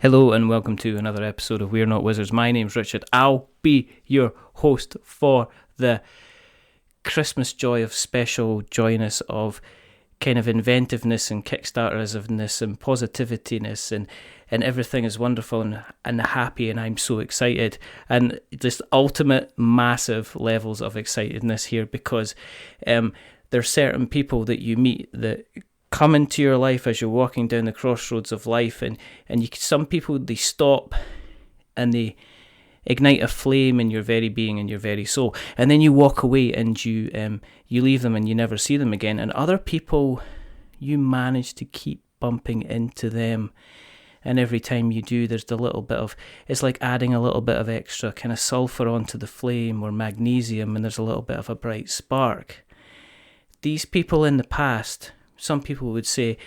Hello and welcome to another episode of We're Not Wizards. My name's Richard. I'll be your host for the Christmas joy of special joyness of kind of inventiveness and Kickstarterishness and positivityness and everything is wonderful and happy, and I'm so excited. And just ultimate massive levels of excitedness here because there's certain people that you meet that come into your life as you're walking down the crossroads of life, and some people, they stop and they ignite a flame in your very being and your very soul, and then you walk away and you leave them and you never see them again. And other people, you manage to keep bumping into them, and every time you do, there's the little bit of, it's like adding a little bit of extra kind of sulfur onto the flame or magnesium, and there's a little bit of a bright spark. These people in the past, some people would say,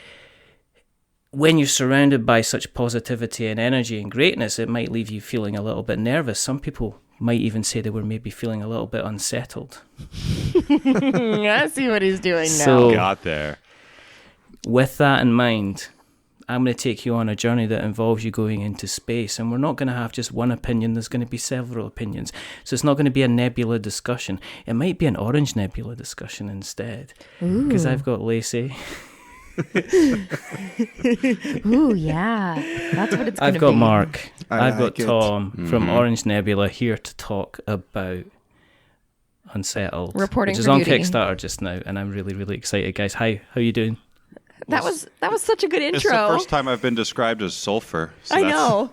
when you're surrounded by such positivity and energy and greatness, it might leave you feeling a little bit nervous. Some people might even say they were maybe feeling a little bit unsettled. I see what he's doing now. So, got there. With that in mind, I'm going to take you on a journey that involves you going into space, and we're not going to have just one opinion. There's going to be several opinions. So it's not going to be a nebula discussion. It might be an Orange Nebula discussion instead, because I've got Lacey. Ooh, yeah. That's what it's going to be. I've got Marc. I've got like Tom from Orange Nebula here to talk about Unsettled, Reporting which is for on duty. Kickstarter just now, and I'm really, really excited, guys. How you doing? That was such a good intro. It's the first time I've been described as sulfur. So I know.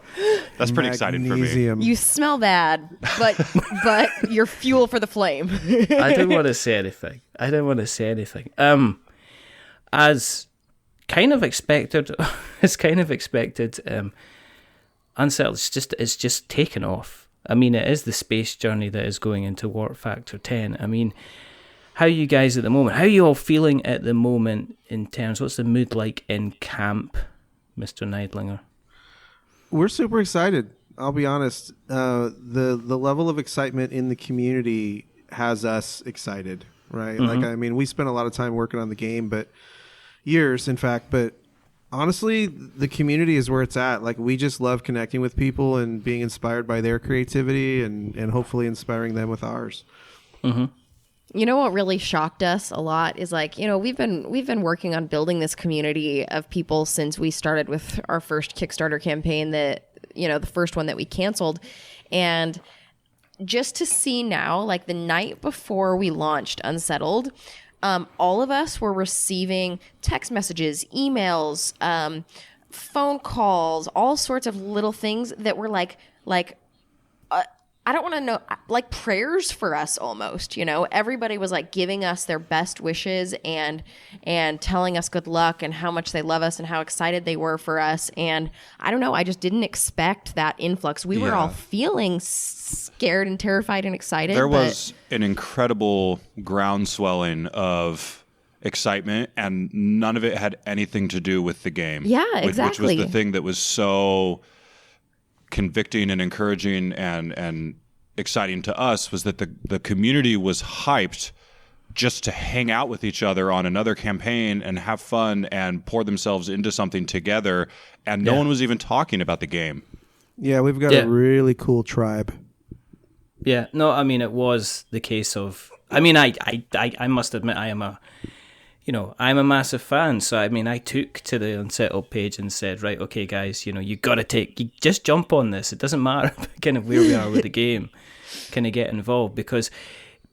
That's pretty exciting for me. Magnesium. You smell bad, but you're fuel for the flame. I don't want to say anything. As kind of expected, Unsettled it's just taken off. I mean, it is the space journey that is going into Warp Factor 10. I mean, how are you guys at the moment? How are you all feeling at the moment in terms, what's the mood like in camp, Mr. Neidlinger? We're super excited. I'll be honest. The level of excitement in the community has us excited, right? Mm-hmm. Like, I mean, we spent a lot of time working on the game, years, in fact, but honestly, the community is where it's at. Like, we just love connecting with people and being inspired by their creativity and hopefully inspiring them with ours. Mm-hmm. You know what really shocked us a lot is, like, you know, we've been working on building this community of people since we started with our first Kickstarter campaign, that, you know, the first one that we canceled. And just to see now, like the night before we launched Unsettled, all of us were receiving text messages, emails, phone calls, all sorts of little things that were like I don't want to know, like prayers for us almost, you know. Everybody was like giving us their best wishes and telling us good luck and how much they love us and how excited they were for us. And I don't know, I just didn't expect that influx. We were all feeling scared and terrified and excited. There was an incredible groundswelling of excitement, and none of it had anything to do with the game. Yeah, Which exactly. was the thing that was so convicting and encouraging and exciting to us, was that the community was hyped just to hang out with each other on another campaign and have fun and pour themselves into something together, and no one was even talking about the game. Yeah, we've got a really cool tribe. Yeah, no, I mean, it was the case of, I mean, I must admit, I'm a massive fan. So, I mean, I took to the Unsettled page and said, right, okay, guys, you know, you just jump on this. It doesn't matter kind of where we are with the game, kind of get involved, because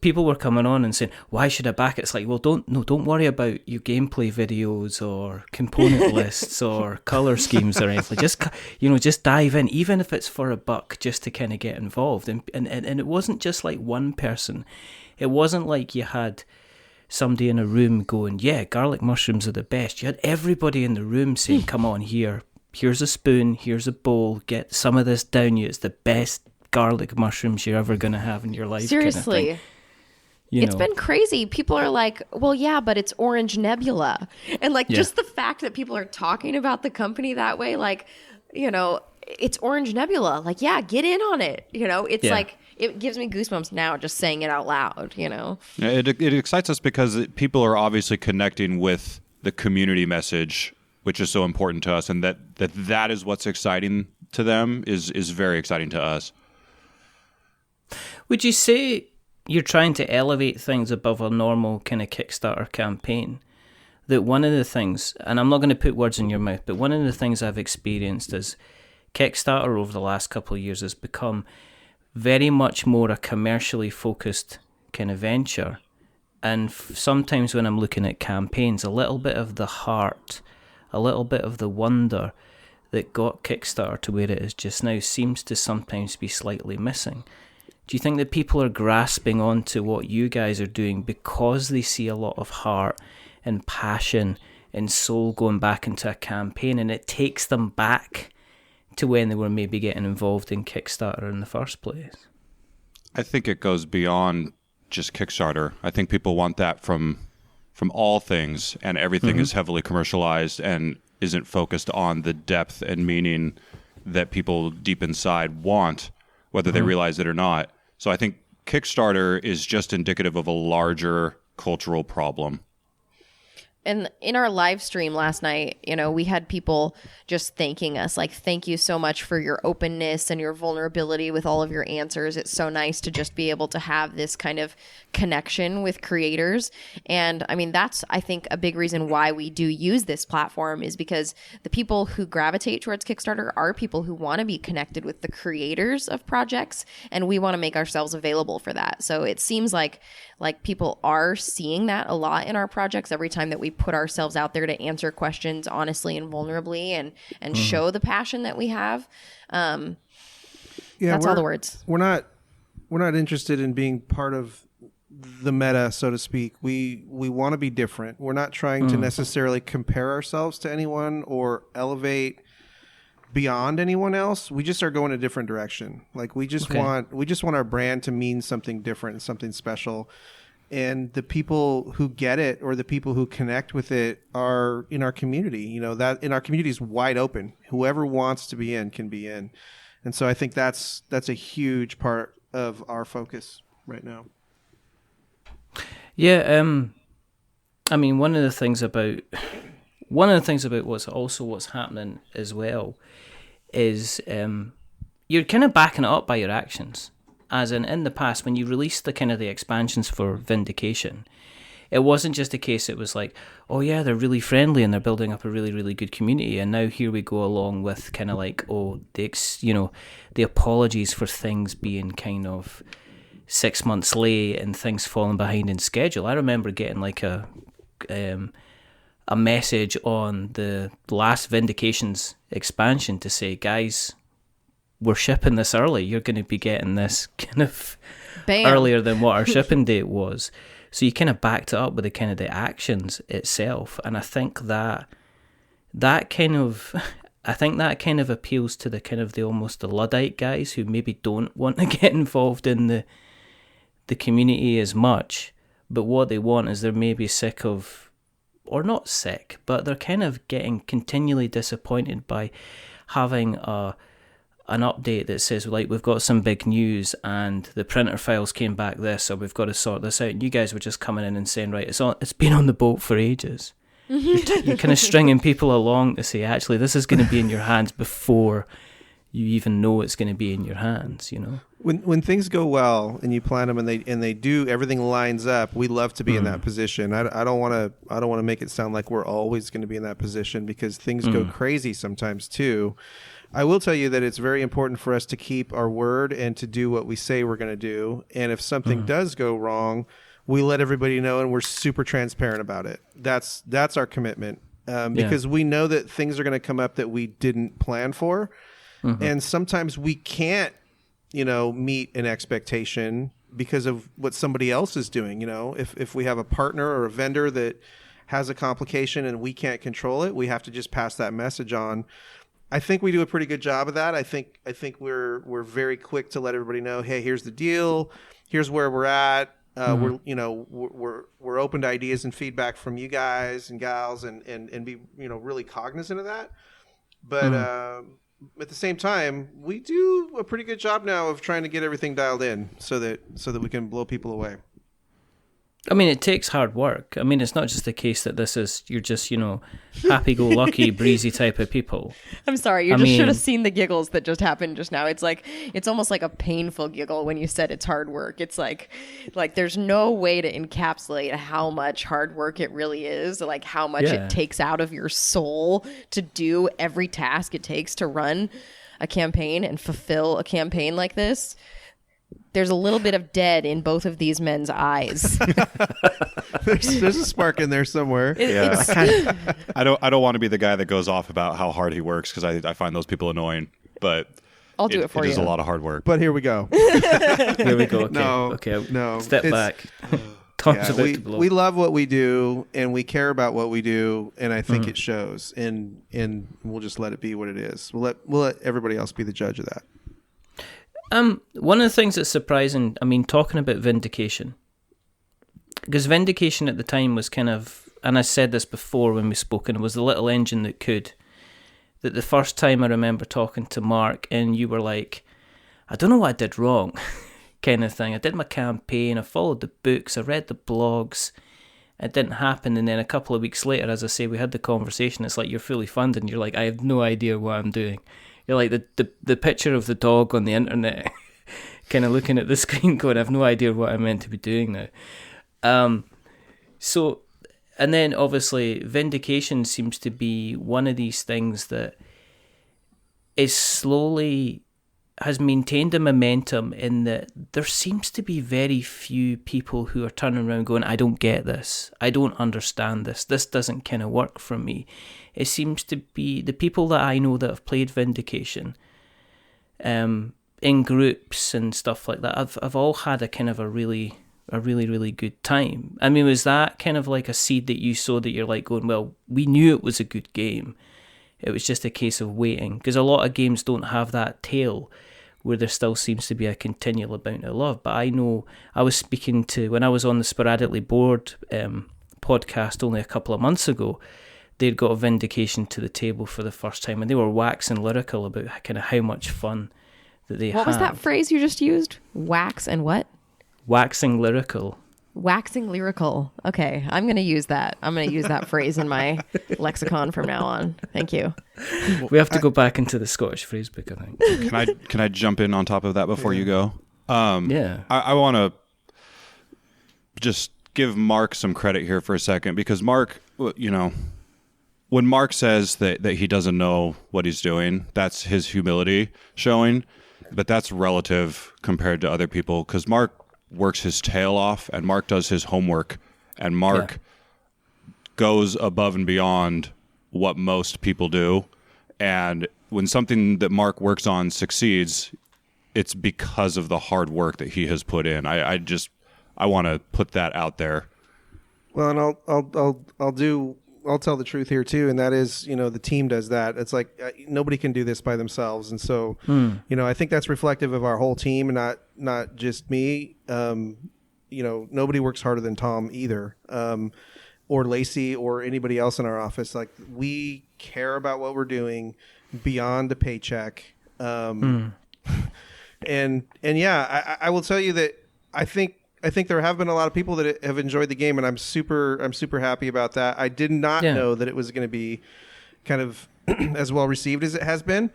people were coming on and saying, why should I back it? It's like, well, don't worry about your gameplay videos or component lists or color schemes or anything. Just dive in, even if it's for $1, just to kind of get involved. And it wasn't just like one person. It wasn't like you had somebody in a room going, yeah, garlic mushrooms are the best. You had everybody in the room saying, come on, here's a spoon, here's a bowl, get some of this down you. It's the best garlic mushrooms you're ever going to have in your life. Seriously. Kind of thing. It's been crazy. People are like, well, yeah, but it's Orange Nebula. And like just the fact that people are talking about the company that way, like, you know, it's Orange Nebula. Like, yeah, get in on it. You know, it's like, it gives me goosebumps now just saying it out loud, you know? Yeah, it excites us because people are obviously connecting with the community message, which is so important to us, and that is what's exciting to them is very exciting to us. Would you say you're trying to elevate things above a normal kind of Kickstarter campaign? That one of the things, and I'm not going to put words in your mouth, but one of the things I've experienced is Kickstarter over the last couple of years has become very much more a commercially focused kind of venture. And sometimes when I'm looking at campaigns, a little bit of the heart, a little bit of the wonder that got Kickstarter to where it is just now seems to sometimes be slightly missing. Do you think that people are grasping onto what you guys are doing because they see a lot of heart and passion and soul going back into a campaign, and it takes them back to when they were maybe getting involved in Kickstarter in the first place? I think it goes beyond just Kickstarter. I think people want that from all things, and everything is heavily commercialized and isn't focused on the depth and meaning that people deep inside want, whether they realize it or not. So I think Kickstarter is just indicative of a larger cultural problem. And in our live stream last night, we had people just thanking us, like, thank you so much for your openness and your vulnerability with all of your answers. It's so nice to just be able to have this kind of connection with creators. And I mean, that's, I think, a big reason why we do use this platform is because the people who gravitate towards Kickstarter are people who want to be connected with the creators of projects. And we want to make ourselves available for that. So it seems like people are seeing that a lot in our projects every time that we put ourselves out there to answer questions honestly and vulnerably and show the passion that we have. That's all the words. We're not interested in being part of the meta, so to speak. We want to be different. We're not trying to necessarily compare ourselves to anyone or elevate beyond anyone else. We just are going a different direction. Like we just want our brand to mean something different and something special. And the people who get it or the people who connect with it are in our community. That in our community is wide open. Whoever wants to be in can be in. And so I think that's a huge part of our focus right now. Yeah, I mean, one of the things about what's happening as well is you're kind of backing it up by your actions. As in the past, when you released the expansions for Vindication, it wasn't just a case, it was like, oh yeah, they're really friendly and they're building up a really, really good community. And now here we go along with kind of like, the apologies for things being kind of 6 months late and things falling behind in schedule. I remember getting like a message on the last Vindication's expansion to say, guys, we're shipping this early. You're going to be getting this kind of earlier than what our shipping date was. So you kind of backed it up with the actions itself. And I think that kind of appeals to the almost the Luddite guys who maybe don't want to get involved in the community as much. But what they want is they're maybe sick of, or not sick, but they're kind of getting continually disappointed by having an update that says, like, we've got some big news and the printer files came back this, or we've got to sort this out. And you guys were just coming in and saying, right, it's been on the boat for ages. You're kind of stringing people along to say, actually, this is going to be in your hands before you even know it's going to be in your hands, When things go well and you plan them and they do, everything lines up, we love to be in that position. I don't want to make it sound like we're always going to be in that position, because things go crazy sometimes too. I will tell you that it's very important for us to keep our word and to do what we say we're going to do. And if something does go wrong, we let everybody know and we're super transparent about it. That's our commitment, because we know that things are going to come up that we didn't plan for. And sometimes we can't, meet an expectation because of what somebody else is doing. If we have a partner or a vendor that has a complication and we can't control it, we have to just pass that message on. I think we do a pretty good job of that. I think we're very quick to let everybody know, hey, here's the deal, here's where we're at. We're open to ideas and feedback from you guys and gals, and be really cognizant of that. But at the same time, we do a pretty good job now of trying to get everything dialed in so that we can blow people away. I mean, it takes hard work. I mean, it's not just the case that you're just, happy-go-lucky, breezy type of people. I'm sorry, you should have seen the giggles that just happened just now. It's almost like a painful giggle when you said it's hard work. It's like there's no way to encapsulate how much hard work it really is, like how much it takes out of your soul to do every task it takes to run a campaign and fulfill a campaign like this. There's a little bit of dead in both of these men's eyes. there's a spark in there somewhere. I don't want to be the guy that goes off about how hard he works because I find those people annoying. But I'll do it for you. It is a lot of hard work. But here we go. Here we go. Okay. No. Step back. Tom's about to blow. We love what we do, and we care about what we do, and I think it shows. And we'll just let it be what it is. We'll let everybody else be the judge of that. One of the things that's surprising, I mean, talking about Vindication, because Vindication at the time was kind of, and I said this before when we spoke, and it was the little engine that could. That the first time I remember talking to Marc, and you were like, I don't know what I did wrong, kind of thing. I did my campaign, I followed the books, I read the blogs, it didn't happen, and then a couple of weeks later, as I say, we had the conversation, it's like you're fully funded, and you're like, I have no idea what I'm doing. You're like the picture of the dog on the internet, kind of looking at the screen going, I have no idea what I'm meant to be doing now. So, and then obviously Vindication seems to be one of these things that is slowly has maintained a momentum in that there seems to be very few people who are turning around going, I don't get this, I don't understand this doesn't kind of work for me. It seems to be the people that I know that have played Vindication in groups and stuff like that, I've all had a kind of a really good time. I mean, was that kind of like a seed that you sowed that you're like going, well, we knew it was a good game, it was just a case of waiting? Because a lot of games don't have that tail where there still seems to be a continual amount of love. But I know I was speaking to, when I was on the Sporadically Bored podcast only a couple of months ago, they'd got a Vindication to the table for the first time, and they were waxing lyrical about kind of how much fun that they had. What was that phrase you just used? Wax and what? Waxing lyrical. Waxing lyrical. Okay, I'm going to use that. I'm going to use that phrase in my lexicon from now on. Thank you. We have to go back into the Scottish phrase book, I think. Can I jump in on top of that before you go? Yeah. I want to just give Marc some credit here for a second, because Marc, when Marc says that he doesn't know what he's doing, that's his humility showing, but that's relative compared to other people, because Marc works his tail off, and Marc does his homework, and Marc goes above and beyond what most people do. And when something that Marc works on succeeds, it's because of the hard work that he has put in. I want to put that out there. Well, and I'll tell the truth here too, and that is, the team does that. It's like nobody can do this by themselves, and so I think that's reflective of our whole team, and not just me. Nobody works harder than Tom either, or Lacey, or anybody else in our office. Like, we care about what we're doing beyond a paycheck, and yeah, I will tell you that I think there have been a lot of people that have enjoyed the game, and I'm super happy about that. I did not know that it was going to be kind of as well received as it has been.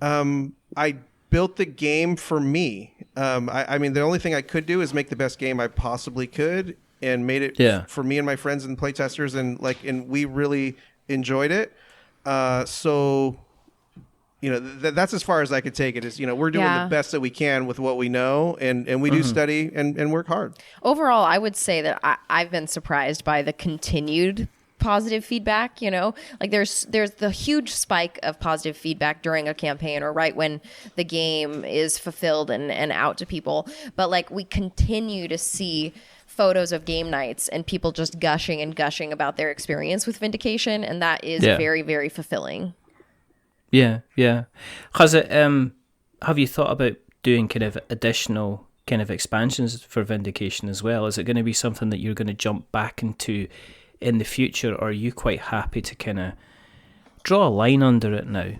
I built the game for me. I mean, the only thing I could do is make the best game I possibly could, and made it for me and my friends and playtesters, and we really enjoyed it. That's as far as I could take it. Is we're doing the best that we can with what we know, and we do study and work hard. Overall, I would say that I've been surprised by the continued positive feedback. Like there's the huge spike of positive feedback during a campaign, or right when the game is fulfilled and out to people. But like, we continue to see photos of game nights and people just gushing about their experience with Vindication, and that is very, very fulfilling. Yeah. Has it? Have you thought about doing kind of additional kind of expansions for Vindication as well? Is it going to be something that you're going to jump back into in the future, or are you quite happy to kind of draw a line under it now,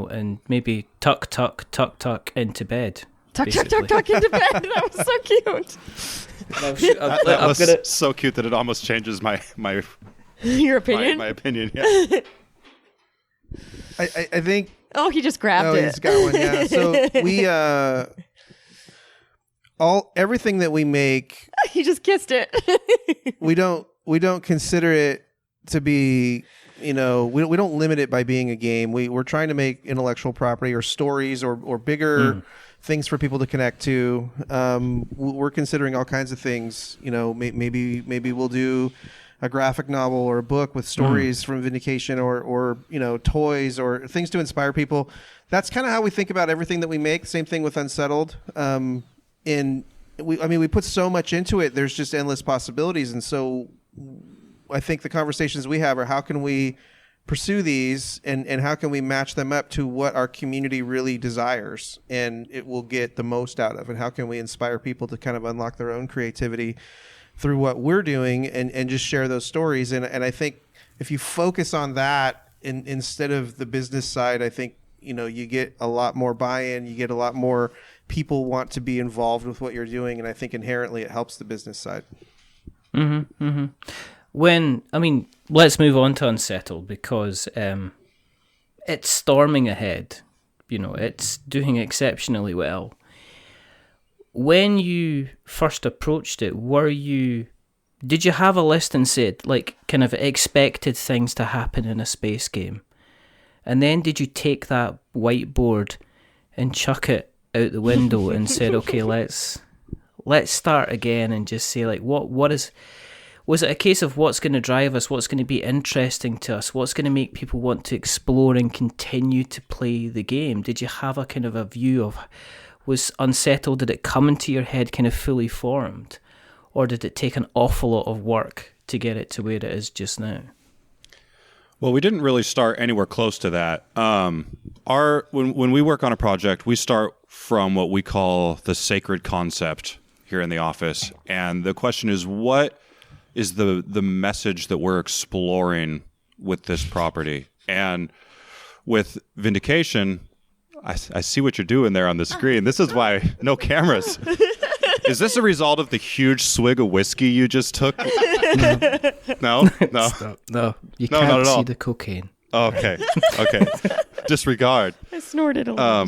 and maybe tuck into bed? Tuck into bed. That was so cute. That was so cute that it almost changes my Your opinion? my opinion. Yeah. I think. Oh, he just grabbed it. He's got one. Yeah. So we everything that we make. He just kissed it. we don't consider it to be. We don't limit it by being a game. We're trying to make intellectual property or stories or bigger things for people to connect to. We're considering all kinds of things. Maybe we'll do a graphic novel or a book with stories from Vindication or toys or things to inspire people. That's kind of how we think about everything that we make. Same thing with Unsettled. We put so much into it. There's just endless possibilities, and so I think the conversations we have are how can we pursue these and how can we match them up to what our community really desires and it will get the most out of, and how can we inspire people to kind of unlock their own creativity through what we're doing and just share those stories. And I think if you focus on that instead of the business side, I think, you get a lot more buy-in, you get a lot more people want to be involved with what you're doing. And I think inherently it helps the business side. Mm-hmm, mm-hmm. Let's move on to Unsettled because it's storming ahead. It's doing exceptionally well. When you first approached it, did you have a list and said, like, kind of expected things to happen in a space game? And then did you take that whiteboard and chuck it out the window and said, okay, let's start again and just say, like, was it a case of what's going to drive us, what's going to be interesting to us, what's going to make people want to explore and continue to play the game? Did you have a kind of a view of, was Unsettled, did it come into your head kind of fully formed? Or did it take an awful lot of work to get it to where it is just now? Well, we didn't really start anywhere close to that. When we work on a project, we start from what we call the sacred concept here in the office. And the question is, what is the message that we're exploring with this property? And with Vindication, I see what you're doing there on the screen. This is why no cameras. Is this a result of the huge swig of whiskey you just took? No? Stop. No, you can't see the cocaine. Okay. Disregard. I snorted a little.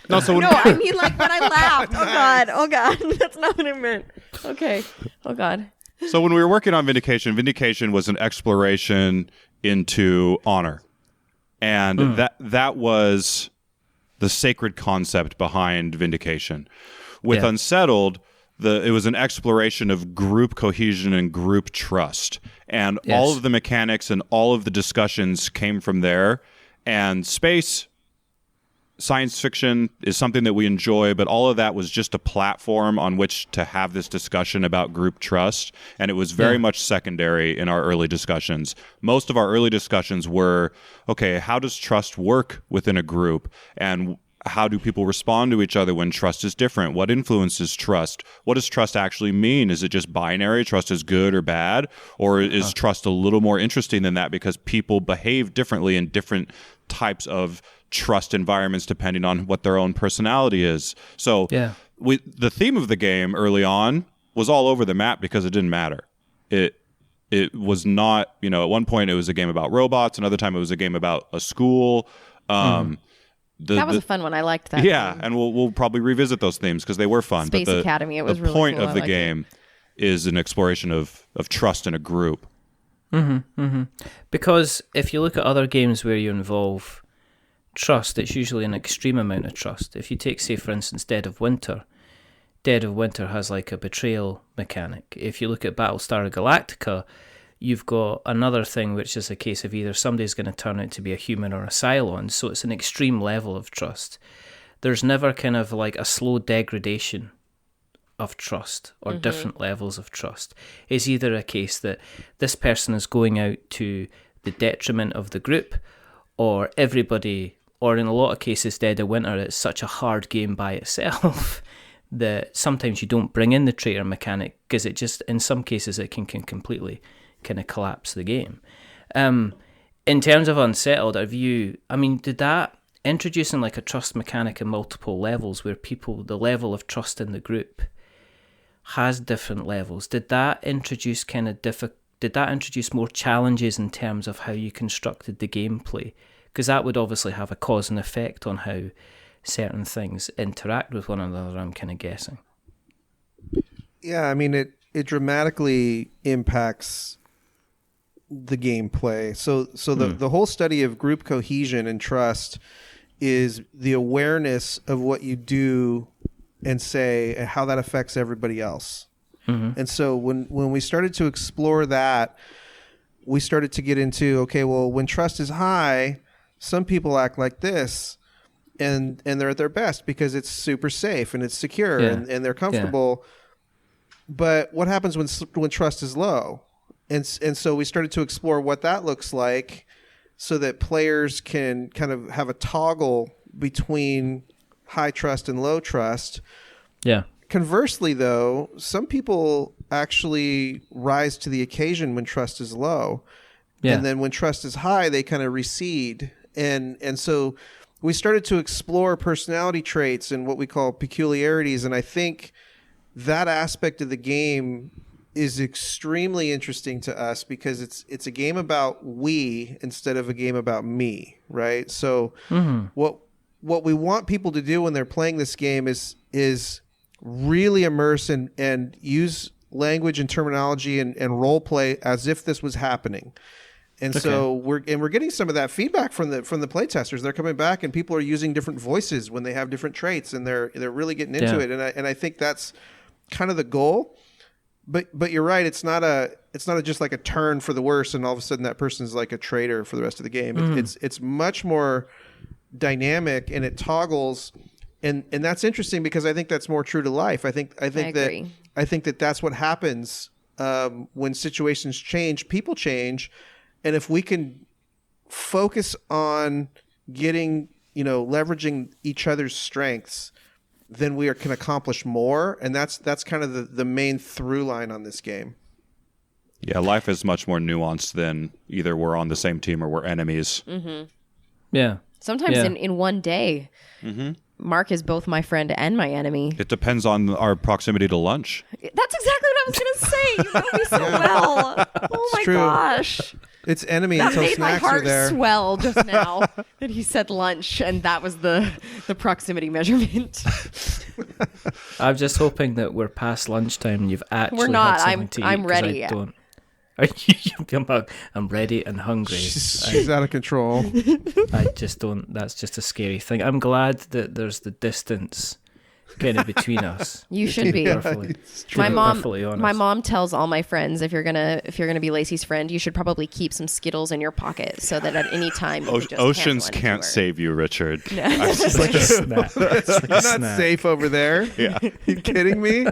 No, when I laughed. Oh God. That's not what I meant. Okay. Oh God. So when we were working on Vindication was an exploration into honor. And that was the sacred concept behind Vindication. With Unsettled, it was an exploration of group cohesion and group trust. And all of the mechanics and all of the discussions came from there. And science fiction is something that we enjoy, but all of that was just a platform on which to have this discussion about group trust. And it was very much secondary in our early discussions. Most of our early discussions were, okay, how does trust work within a group? And how do people respond to each other when trust is different? What influences trust? What does trust actually mean? Is it just binary? Trust is good or bad? Or is trust a little more interesting than that because people behave differently in different types of trust environments depending on what their own personality is? So the theme of the game early on was all over the map because it didn't matter. It was not, at one point it was a game about robots, another time it was a game about a school. That was a fun one. I liked that. Yeah, game. and we'll probably revisit those themes because they were fun. Space but Academy, it was the really point cool. of the game is an exploration of trust in a group. Because if you look at other games where you involve trust, it's usually an extreme amount of trust. If you take, say, for instance, Dead of Winter has like a betrayal mechanic. If you look at Battlestar Galactica, you've got another thing which is a case of either somebody's going to turn out to be a human or a Cylon, so it's an extreme level of trust. There's never kind of like a slow degradation of trust or different levels of trust. It's either a case that this person is going out to the detriment of the group, or everybody, or in a lot of cases, Dead of Winter, it's such a hard game by itself that sometimes you don't bring in the traitor mechanic because it just, in some cases, it can completely kind of collapse the game. In terms of Unsettled, did that introducing like a trust mechanic in multiple levels where the level of trust in the group, has different levels. Did that introduce Did that introduce more challenges in terms of how you constructed the gameplay? Because that would obviously have a cause and effect on how certain things interact with one another, I'm kind of guessing. Yeah, I mean, it dramatically impacts the gameplay. So the whole study of group cohesion and trust is the awareness of what you do and say and how that affects everybody else. Mm-hmm. And so when we started to explore that, we started to get into, okay, well, when trust is high, some people act like this, and they're at their best because it's super safe and it's secure and they're comfortable. Yeah. But what happens when trust is low? And so we started to explore what that looks like so that players can kind of have a toggle between high trust and low trust. Yeah. Conversely, though, some people actually rise to the occasion when trust is low. Yeah. And then when trust is high, they kind of recede. And so we started to explore personality traits and what we call peculiarities. And I think that aspect of the game is extremely interesting to us because it's a game about we instead of a game about me, right? So what we want people to do when they're playing this game is really immerse and use language and terminology and role play as if this was happening. And so we're getting some of that feedback from the play testers. They're coming back and people are using different voices when they have different traits and they're really getting into it. And I think that's kind of the goal. But you're right, it's not just like a turn for the worse and all of a sudden that person's like a traitor for the rest of the game. It's much more dynamic and it toggles. And that's interesting because I think that's more true to life. I think that that's what happens when situations change, people change, and if we can focus on leveraging each other's strengths, then we can accomplish more, and that's kind of the main through line on this game. Yeah, life is much more nuanced than either we're on the same team or we're enemies. Mm-hmm. Yeah. Sometimes in one day. Mm-hmm. Marc is both my friend and my enemy. It depends on our proximity to lunch. That's exactly what I was going to say. You know me so well. Oh my gosh. It's enemy until snacks are there. That made my heart swell just now that he said lunch, and that was the proximity measurement. I'm just hoping that we're past lunchtime and you've actually We're not. had something to eat. I'm ready. I'm ready and hungry. She's out of control. I just don't. That's just a scary thing. I'm glad that there's the distance kind of between us. You should be. My mom tells all my friends if you're gonna be Lacey's friend, you should probably keep some Skittles in your pocket so that at any time you can just Oceans can't save you, Richard. No. It's like a snack. It's not safe over there. Yeah. You kidding me?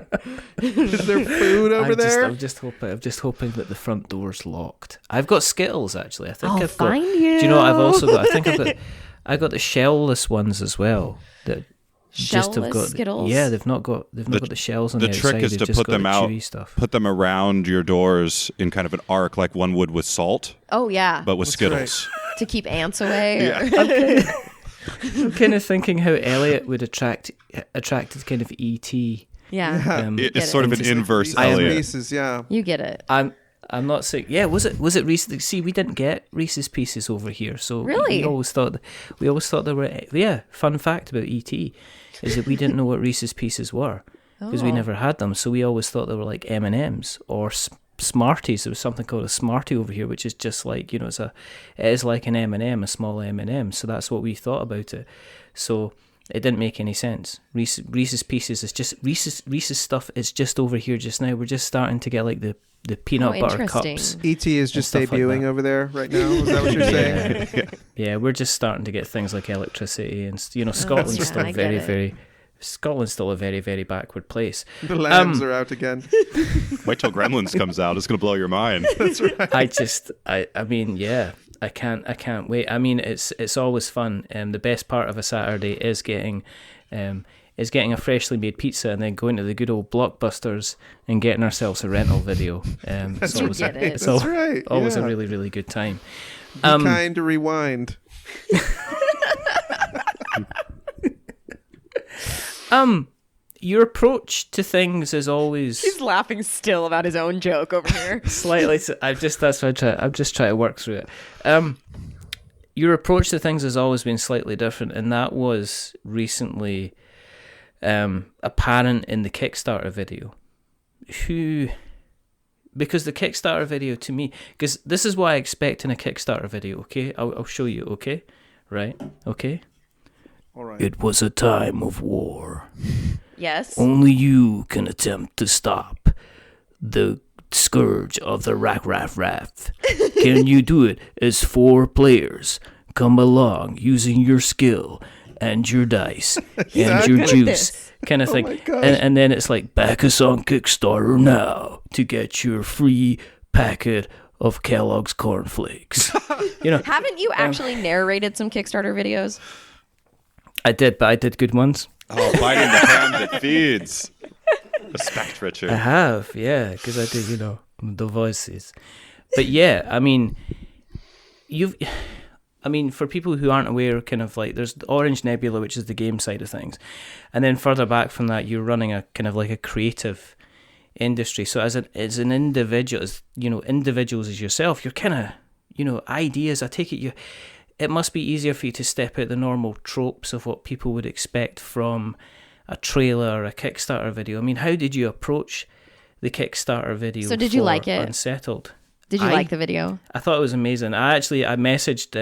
Is there food over there? I'm just hoping that the front door's locked. I've got Skittles actually. I think I'll I've got. find you. Do you know what I've also got? I think I got the shellless ones as well. That just have got Skittles? Yeah, they've not got the shells on the outside. The trick is They've to just put got them the out, chewy stuff. put them around your doors in kind of an arc like one would with salt. Oh yeah. But with Skittles. Right. To keep ants away. Yeah. I'm kind of thinking how Elliot would attracted kind of E.T. Yeah. It's sort of an inverse Elliot. Reese's, yeah. You get it. I'm not saying. Yeah, was it Reese's? See, we didn't get Reese's Pieces over here, so really, we always thought there were. Yeah, fun fact about E.T. is that we didn't know what Reese's Pieces were because we never had them, so we always thought they were like M&Ms or Smarties. There was something called a Smartie over here, which is just like it is like an M&M, a small M&M. So that's what we thought about it. So it didn't make any sense. Reese's Pieces is just Reese's stuff is just over here just now. We're just starting to get like the peanut butter cups. E.T. is just debuting over there right now. Is that what you're saying? Yeah, we're just starting to get things like electricity and Scotland's still Scotland's still a very, very backward place. The lambs are out again. Wait till Gremlins comes out. It's going to blow your mind. That's right. I mean, yeah, I can't wait. I mean, it's always fun. The best part of a Saturday is getting a freshly made pizza and then going to the good old Blockbusters and getting ourselves a rental video. That's always right. Always a really, really good time. Be kind to rewind. your approach to things is always He's laughing still about his own joke over here. slightly. I'm just trying to work through it. Your approach to things has always been slightly different, and that was recently apparent in the Kickstarter video. Because the Kickstarter video to me, because this is what I expect in a Kickstarter video. Okay, I'll show you. Okay, right? Okay. All right. It was a time of war. Yes. Only you can attempt to stop the scourge of the Raff. Can you do it as 4 players come along using your skill and your dice and your juice kind of thing? And then it's like, back us on Kickstarter now to get your free packet of Kellogg's cornflakes. Haven't you actually narrated some Kickstarter videos? I did, but I did good ones. Oh, biting the hand that feeds. Respect, Richard. I have, yeah, because I do, the voices. But yeah, I mean, for people who aren't aware, kind of like, there's the Orange Nebula, which is the game side of things. And then further back from that, you're running a kind of like a creative industry. So as an individual, individuals as yourself, you're kind of, ideas, I take it it must be easier for you to step out the normal tropes of what people would expect from a trailer or a Kickstarter video. I mean, how did you approach the Kickstarter video? So did you like it? Unsettled. Did you like the video? I thought it was amazing. I messaged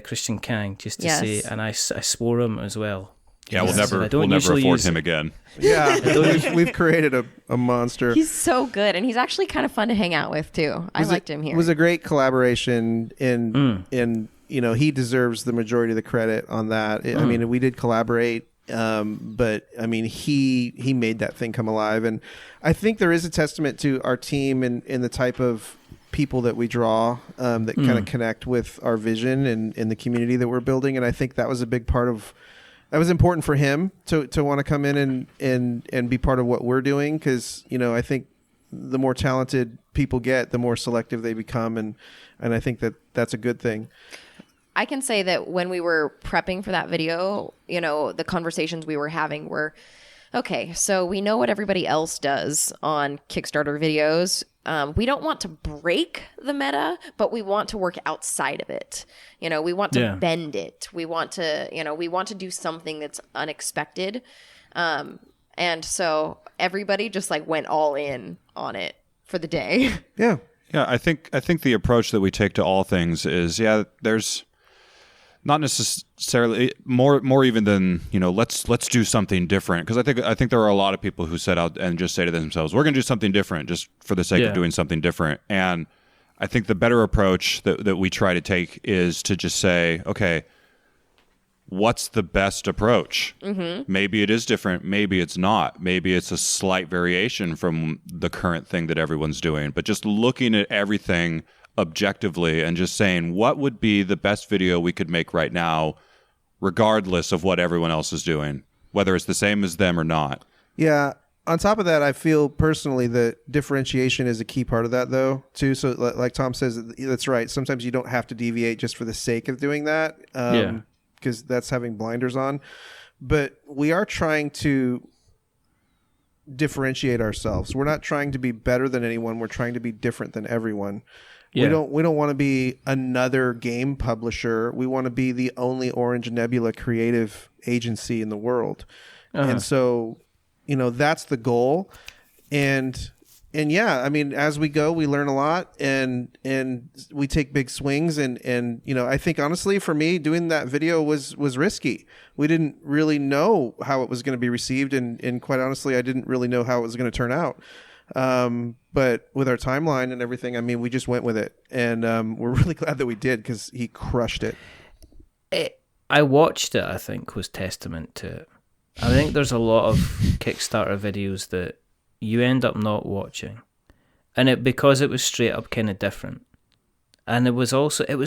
Christian Kang just to say, and I swore him as well. Yeah, we'll never afford him again. Yeah, we've created a monster. He's so good, and he's actually kind of fun to hang out with too. I liked him here. It was a great collaboration, in he deserves the majority of the credit on that. I mean, we did collaborate, but I mean, he made that thing come alive, and I think there is a testament to our team and the type of people that we draw that kind of connect with our vision and the community that we're building, and I think that was a big part of. That was important for him to want to come in and be part of what we're doing, because I think the more talented people get, the more selective they become, and I think that's a good thing. I can say that when we were prepping for that video, the conversations we were having were, okay, so we know what everybody else does on Kickstarter videos. We don't want to break the meta, but we want to work outside of it. We want to bend it. We want to do something that's unexpected. And so everybody just like went all in on it for the day. Yeah. Yeah, I think the approach that we take to all things is, there's not necessarily more even than let's do something different, because I think there are a lot of people who set out and just say to themselves, we're going to do something different just for the sake of doing something different. And I think the better approach that we try to take is to just say, okay, what's the best approach? Mm-hmm. Maybe it is different, maybe it's not, maybe it's a slight variation from the current thing that everyone's doing, but just looking at everything objectively and just saying, what would be the best video we could make right now, regardless of what everyone else is doing, whether it's the same as them or not. Yeah. On top of that, I feel personally that differentiation is a key part of that, though, too. So like Tom says, that's right. Sometimes you don't have to deviate just for the sake of doing that, because that's having blinders on. But we are trying to differentiate ourselves. We're not trying to be better than anyone. We're trying to be different than everyone. Yeah. We don't want to be another game publisher. We want to be the only Orange Nebula creative agency in the world. And so, that's the goal. And yeah, I mean, as we go, we learn a lot and we take big swings. And I think honestly for me, doing that video was risky. We didn't really know how it was going to be received. And quite honestly, I didn't really know how it was going to turn out. But with our timeline and everything, I mean, we just went with it, and we're really glad that we did, because he crushed it. I watched it, I think, was testament to it. I think there's a lot of Kickstarter videos that you end up not watching, and because it was straight up kind of different. And it was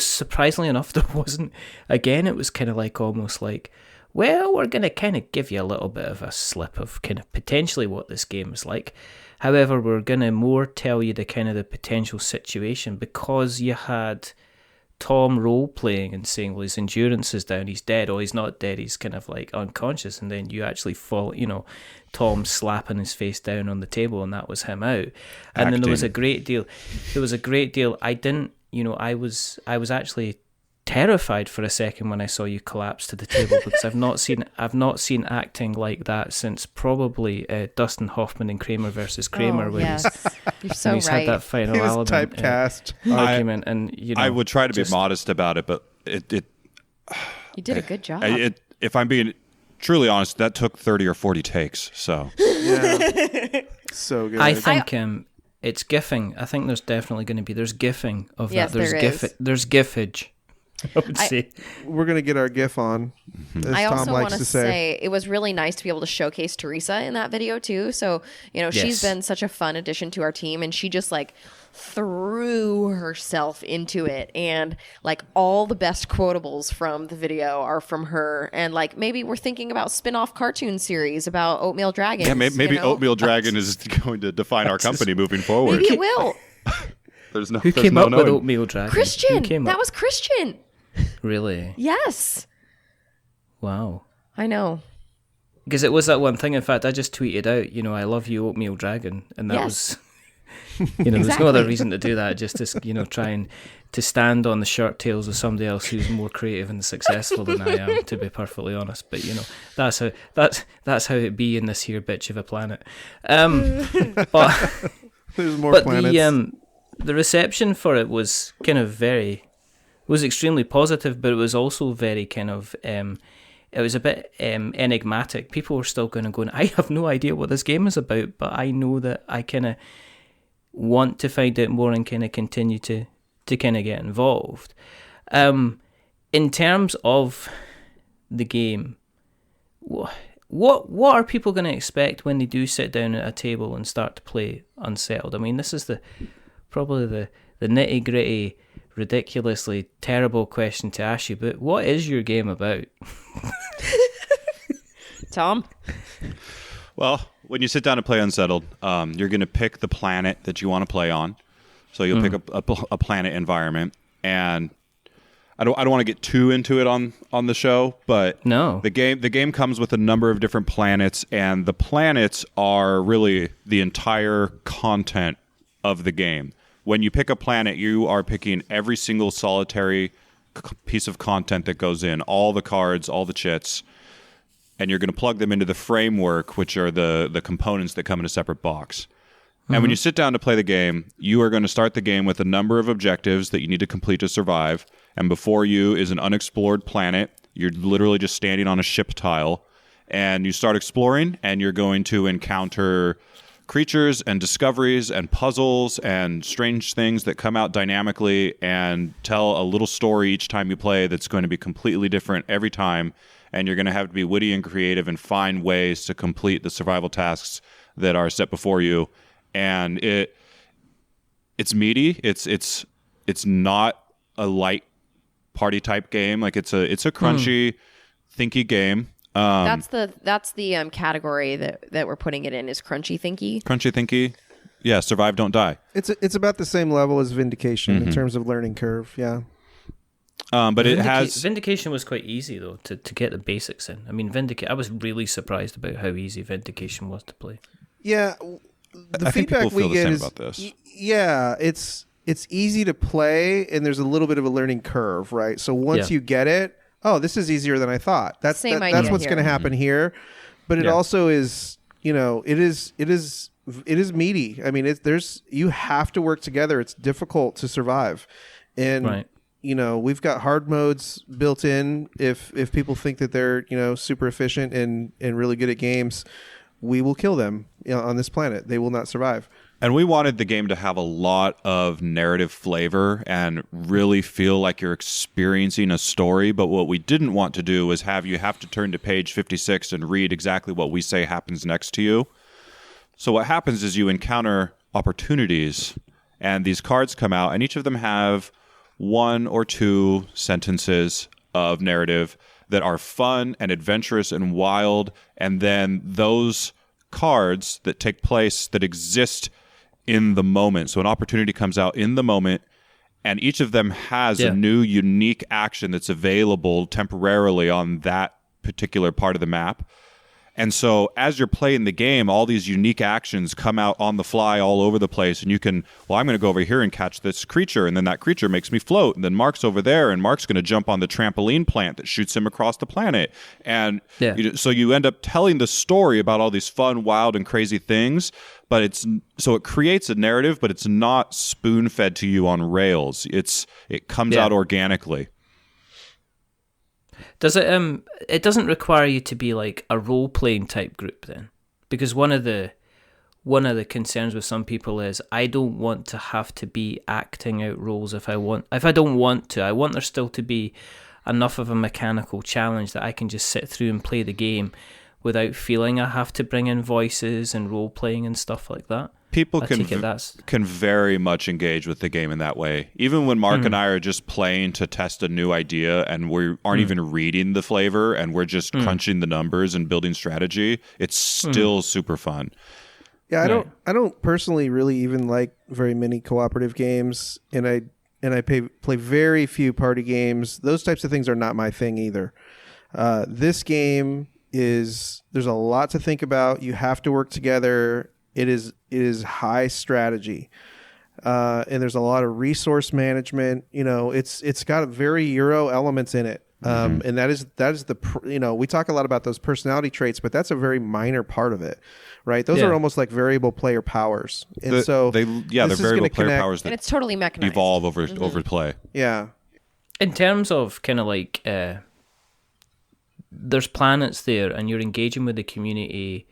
surprisingly enough, there wasn't, again, it was kind of like almost like, well, we're going to kind of give you a little bit of a slip of kind of potentially what this game is like. However, we're going to more tell you the kind of the potential situation, because you had Tom role playing and saying, well, his endurance is down, he's dead, or he's not dead, he's kind of like unconscious, and then you actually fall, Tom slapping his face down on the table, and that was him out. And then there was a great deal. I didn't, I was actually terrified for a second when I saw you collapse to the table, because I've not seen acting like that since probably Dustin Hoffman in Kramer versus Kramer. Oh, yes. You're so he's right. had that final He was element, typecast. argument, and I would try to be modest about it, but it You did a good job. if I'm being truly honest, that took 30 or 40 takes. So Yeah. So good. I think it's gifting. I think there's definitely going to be gifting of Yes, that. There's there is. There's gifage. I would say. We're going to get our GIF on, as I Tom also likes want to to say it was really nice to be able to showcase Teresa in that video too. So, she's Yes. been such a fun addition to our team, and she just like threw herself into it, and like all the best quotables from the video are from her. And like maybe we're thinking about spin-off cartoon series about Oatmeal Dragons. yeah, maybe Oatmeal Dragon is going to define our company moving forward. Maybe it will. Who came up with Oatmeal Dragon? Christian. That was Christian. Really? Yes. Wow. I know. Because it was that one thing. In fact, I just tweeted out, I love you, Oatmeal Dragon, and that Yes. was, there's no other Exactly. reason to do that. Just to, try and to stand on the shirt tails of somebody else who's more creative and successful than I am. To be perfectly honest, but that's how it be in this here bitch of a planet. But There's more but planets. the reception for it was kind of was extremely positive, but it was also very kind of it was a bit enigmatic. People were still going to go, I have no idea what this game is about, but I know that I kind of want to find out more and kind of continue to kind of get involved. In terms of the game, what are people going to expect when they do sit down at a table and start to play Unsettled? I mean, this is probably the nitty gritty, ridiculously terrible question to ask you, but what is your game about? Tom? Well, when you sit down to play Unsettled, you're going to pick the planet that you want to play on. So you'll pick a planet environment, and I don't want to get too into it on the show, but No. the game comes with a number of different planets, and the planets are really the entire content of the game. When you pick a planet, you are picking every single solitary piece of content that goes in, all the cards, all the chits, and you're going to plug them into the framework, which are the components that come in a separate box. And when you sit down to play the game, you are going to start the game with a number of objectives that you need to complete to survive. And before you is an unexplored planet. You're literally just standing on a ship tile. And you start exploring, and you're going to encounter creatures and discoveries and puzzles and strange things that come out dynamically and tell a little story each time you play that's going to be completely different every time. And you're going to have to be witty and creative and find ways to complete the survival tasks that are set before you. And it's meaty. It's not a light party type game. Like it's a crunchy, thinky game. That's the category that we're putting it in is crunchy thinky. Crunchy thinky. Yeah, survive, don't die. It's about the same level as Vindication in terms of learning curve. Yeah. But it has Vindication was quite easy though to get the basics in. I mean, I was really surprised about how easy Vindication was to play. Yeah. The I think feedback people feel we the get same is about this. Yeah, it's easy to play, and there's a little bit of a learning curve, right? So once Yeah. you get it, this is easier than I thought. That's Same that's idea what's here. going to happen here. But it Yeah. also is, it is meaty. I mean, you have to work together. It's difficult to survive, and Right. we've got hard modes built in. If people think that they're super efficient and really good at games, we will kill them on this planet. They will not survive. And we wanted the game to have a lot of narrative flavor and really feel like you're experiencing a story. But what we didn't want to do was have to turn to page 56 and read exactly what we say happens next to you. So what happens is you encounter opportunities, and these cards come out, and each of them have one or two sentences of narrative that are fun and adventurous and wild. And then those cards that take place, that exist in the moment. So an opportunity comes out in the moment, and each of them has a new unique action that's available temporarily on that particular part of the map. And so as you're playing the game, all these unique actions come out on the fly all over the place. And you can, well, I'm going to go over here and catch this creature. And then that creature makes me float. And then Marc's over there, and Marc's going to jump on the trampoline plant that shoots him across the planet. And so you end up telling the story about all these fun, wild, and crazy things. But it creates a narrative, but it's not spoon-fed to you on rails. It comes out organically. Does it? It doesn't require you to be like a role playing type group then, because one of the concerns with some people is I don't want to have to be acting out roles if I don't want to. I want there still to be enough of a mechanical challenge that I can just sit through and play the game without feeling I have to bring in voices and role playing and stuff like that. People can very much engage with the game in that way. Even when Marc and I are just playing to test a new idea and we aren't even reading the flavor and we're just crunching the numbers and building strategy, it's still super fun. Yeah, I don't personally really even like very many cooperative games, and I play very few party games. Those types of things are not my thing either. This game there's a lot to think about. You have to work together. It is high strategy, and there's a lot of resource management. It's got very Euro elements in it, and that is we talk a lot about those personality traits, but that's a very minor part of it, right? Those are almost like variable player powers, and they're variable player powers that and it's totally mechanized. Evolve over play. Yeah, in terms of kind of like there's planets there, and you're engaging with the community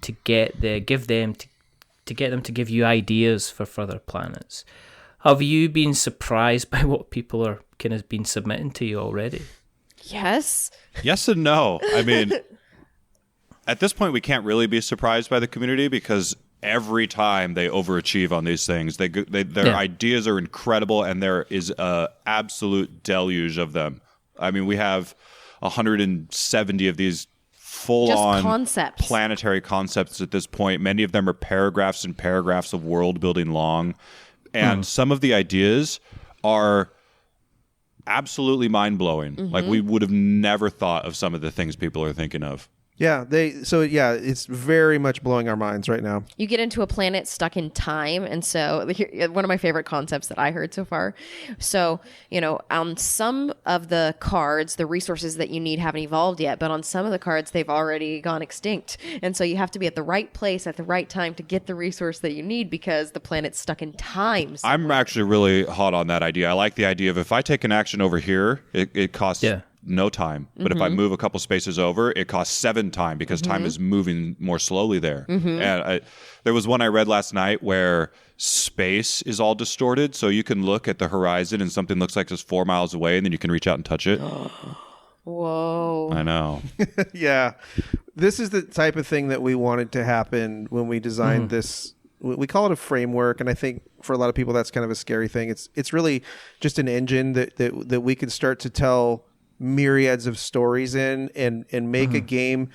to get them to give you ideas for further planets. Have you been surprised by what people are kind of been submitting to you already? Yes. Yes and no. I mean, at this point, we can't really be surprised by the community because every time they overachieve on these things, their ideas are incredible, and there is a absolute deluge of them. I mean, we have 170 of these full-on planetary concepts at this point. Many of them are paragraphs and paragraphs of world building long. And some of the ideas are absolutely mind-blowing. Like, we would have never thought of some of the things people are thinking of. Yeah, it's very much blowing our minds right now. You get into a planet stuck in time, and so one of my favorite concepts that I heard so far. So, on some of the cards, the resources that you need haven't evolved yet, but on some of the cards, they've already gone extinct. And so you have to be at the right place at the right time to get the resource that you need because the planet's stuck in time. I'm actually really hot on that idea. I like the idea of if I take an action over here, it costs... no time. But if I move a couple spaces over, it costs 7 time because time is moving more slowly there. And there was one I read last night where space is all distorted. So you can look at the horizon and something looks like it's 4 miles away, and then you can reach out and touch it. Whoa. I know. Yeah. This is the type of thing that we wanted to happen when we designed this. We call it a framework, and I think for a lot of people that's kind of a scary thing. It's really just an engine that we can start to tell myriads of stories in and make a game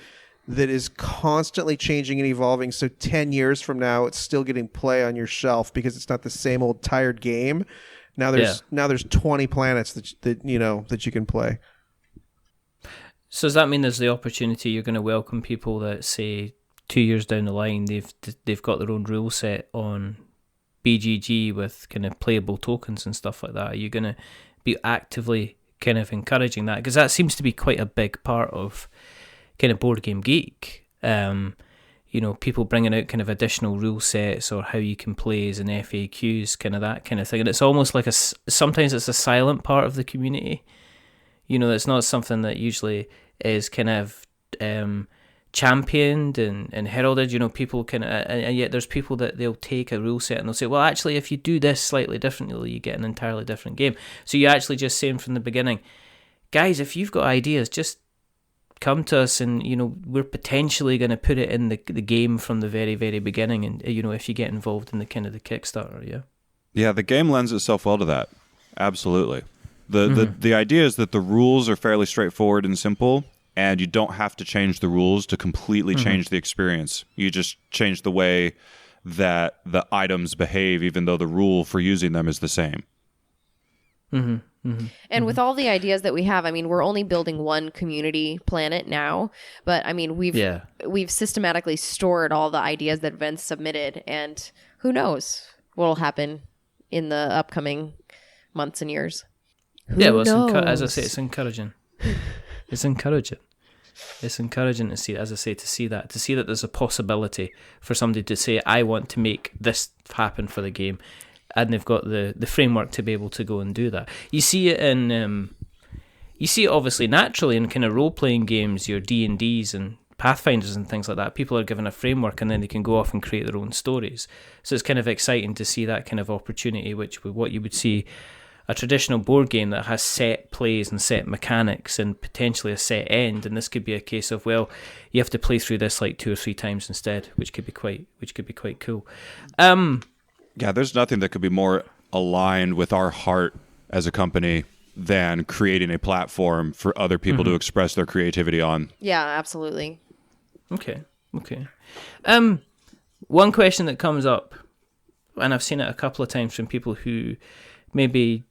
that is constantly changing and evolving, so 10 years from now it's still getting play on your shelf because it's not the same old tired game. Now there's 20 planets that you can play. So does that mean there's the opportunity you're going to welcome people that say 2 years down the line they've got their own rule set on BGG with kind of playable tokens and stuff like that? Are you going to be actively kind of encouraging that? Because that seems to be quite a big part of kind of Board Game Geek. People bringing out kind of additional rule sets or how you can play as an FAQs, kind of that kind of thing. And it's almost like sometimes it's a silent part of the community. It's not something that usually is kind of championed and heralded. People can, and yet there's people that they'll take a rule set and they'll say, well, actually, if you do this slightly differently, you get an entirely different game. So you're actually just saying from the beginning, guys, if you've got ideas, just come to us, and we're potentially going to put it in the game from the very, very beginning. And if you get involved in the kind of the Kickstarter, yeah, the game lends itself well to that. Absolutely. The idea is that the rules are fairly straightforward and simple. And you don't have to change the rules to completely change the experience. You just change the way that the items behave, even though the rule for using them is the same. And with all the ideas that we have, I mean, we're only building one community planet now, but I mean, we've systematically stored all the ideas that Vince submitted, and who knows what'll happen in the upcoming months and years. Well, as I say, it's encouraging. It's encouraging. It's encouraging to see, as I say, to see that there's a possibility for somebody to say, I want to make this happen for the game. And they've got the framework to be able to go and do that. You see it obviously naturally in kind of role-playing games, your D&Ds and Pathfinders and things like that. People are given a framework and then they can go off and create their own stories. So it's kind of exciting to see that kind of opportunity, which what you would see a traditional board game that has set plays and set mechanics and potentially a set end. And this could be a case of, well, you have to play through this like 2 or 3 times instead, which could be quite cool. Yeah, there's nothing that could be more aligned with our heart as a company than creating a platform for other people to express their creativity on. Yeah, absolutely. Okay. One question that comes up, and I've seen it a couple of times from people who maybe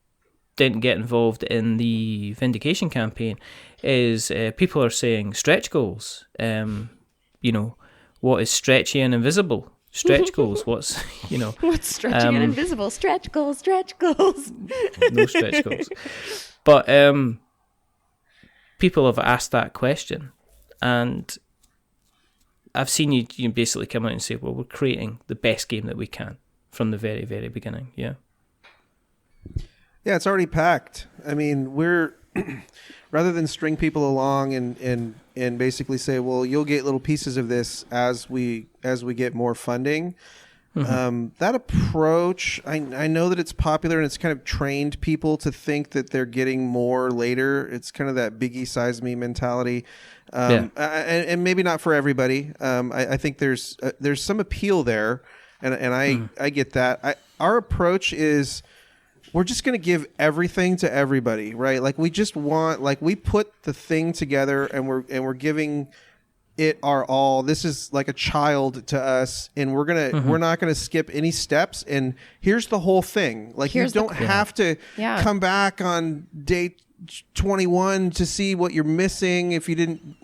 didn't get involved in the Vindication campaign, is people are saying stretch goals. What is stretchy and invisible? Stretch goals. What's stretchy and invisible? Stretch goals. No stretch goals. But people have asked that question, and I've seen you basically come out and say, well, we're creating the best game that we can from the very, very beginning. Yeah. Yeah, it's already packed. I mean, we're rather than string people along and basically say, well, you'll get little pieces of this as we get more funding. That approach, I know that it's popular and it's kind of trained people to think that they're getting more later. It's kind of that biggie size me mentality. And maybe not for everybody. I think there's some appeal there, and I get that. Our approach is, we're just going to give everything to everybody, right? Like we just want, like we put the thing together and we're giving it our all. This is like a child to us, and we're not gonna skip any steps. And here's the whole thing. Like you don't have to come back on day 21 to see what you're missing if you didn't,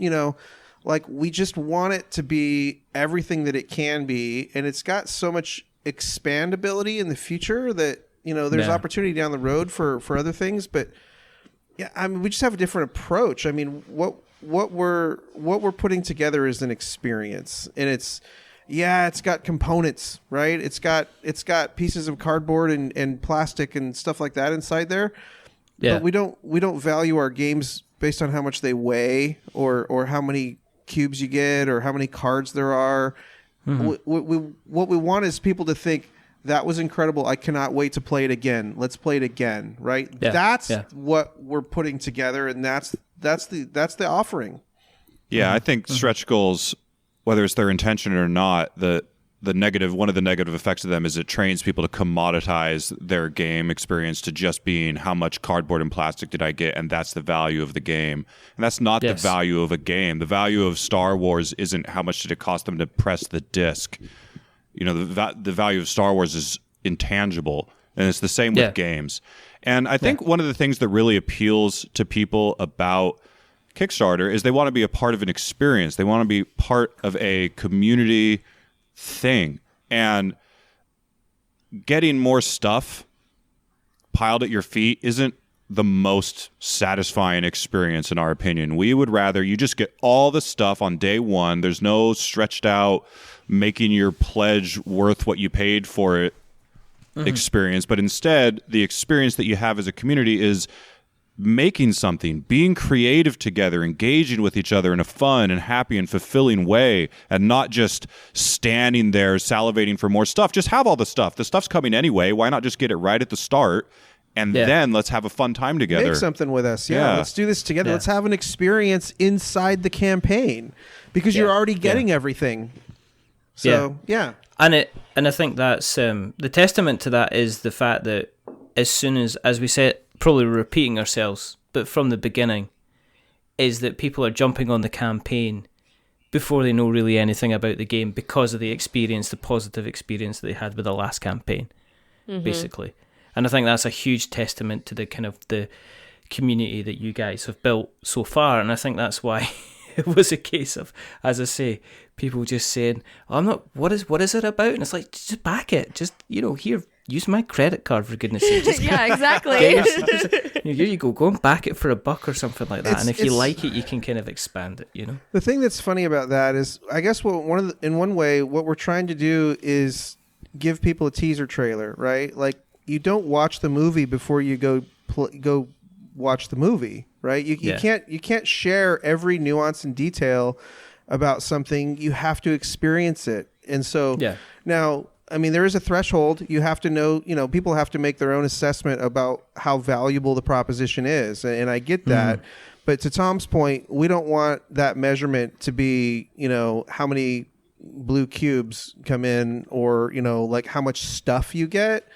like we just want it to be everything that it can be, and it's got so much expandability in the future that there's opportunity down the road for other things. But yeah, I mean, we just have a different approach. I mean, what we're putting together is an experience, and it's got components, right? It's got pieces of cardboard and plastic and stuff like that inside there. Yeah. But we don't value our games based on how much they weigh or how many cubes you get or how many cards there are. What we want is people to think, that was incredible. I cannot wait to play it again. Let's play it again, right? Yeah. That's what we're putting together, and that's the offering. Yeah, I think stretch goals, whether it's their intention or not, one of the negative effects of them is it trains people to commoditize their game experience to just being how much cardboard and plastic did I get, and that's the value of the game. And that's not the value of a game. The value of Star Wars isn't how much did it cost them to press the disc. The value of Star Wars is intangible, and it's the same with games. And I think one of the things that really appeals to people about Kickstarter is they want to be a part of an experience. They want to be part of a community thing. And getting more stuff piled at your feet isn't the most satisfying experience, in our opinion. We would rather you just get all the stuff on day one. There's no stretched out, making your pledge worth what you paid for it experience. But instead, the experience that you have as a community is making something, being creative together, engaging with each other in a fun and happy and fulfilling way, and not just standing there salivating for more stuff. Just have all the stuff. The stuff's coming anyway. Why not just get it right at the start? And then let's have a fun time together. Make something with us. Yeah. Let's do this together. Let's have an experience inside the campaign, because you're already getting everything. So, And I think that's the testament to that is the fact that as soon as we said, probably repeating ourselves, but from the beginning, is that people are jumping on the campaign before they know really anything about the game because of the experience, the positive experience that they had with the last campaign, basically. And I think that's a huge testament to the kind of the community that you guys have built so far. And I think that's why it was a case of, as I say, people just saying, "I'm not. What is it about?" And it's like, just back it. Just here, use my credit card for goodness sake. Just Yeah, exactly. here you go. Go and back it for $1 or something like that. And if you like it, you can kind of expand it. The thing that's funny about that is, I guess in one way, what we're trying to do is give people a teaser trailer, right? Like, you don't watch the movie before you go watch the movie, right? You can't share every nuance and detail about something. You have to experience it. And so now, I mean, there is a threshold. You have to know, people have to make their own assessment about how valuable the proposition is. And I get that. But to Tom's point, we don't want that measurement to be, how many blue cubes come in, or, like how much stuff you get.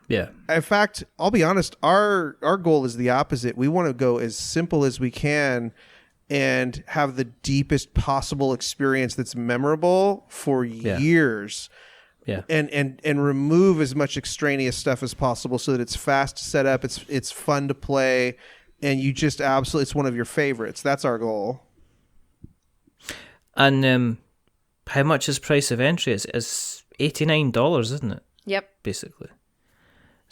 Yeah. In fact, I'll be honest, our goal is the opposite. We want to go as simple as we can and have the deepest possible experience that's memorable for years. Yeah. And remove as much extraneous stuff as possible so that it's fast to set up, it's fun to play, and you just absolutely, it's one of your favorites. That's our goal. And how much is price of entry? It's $89, isn't it? Yep. Basically.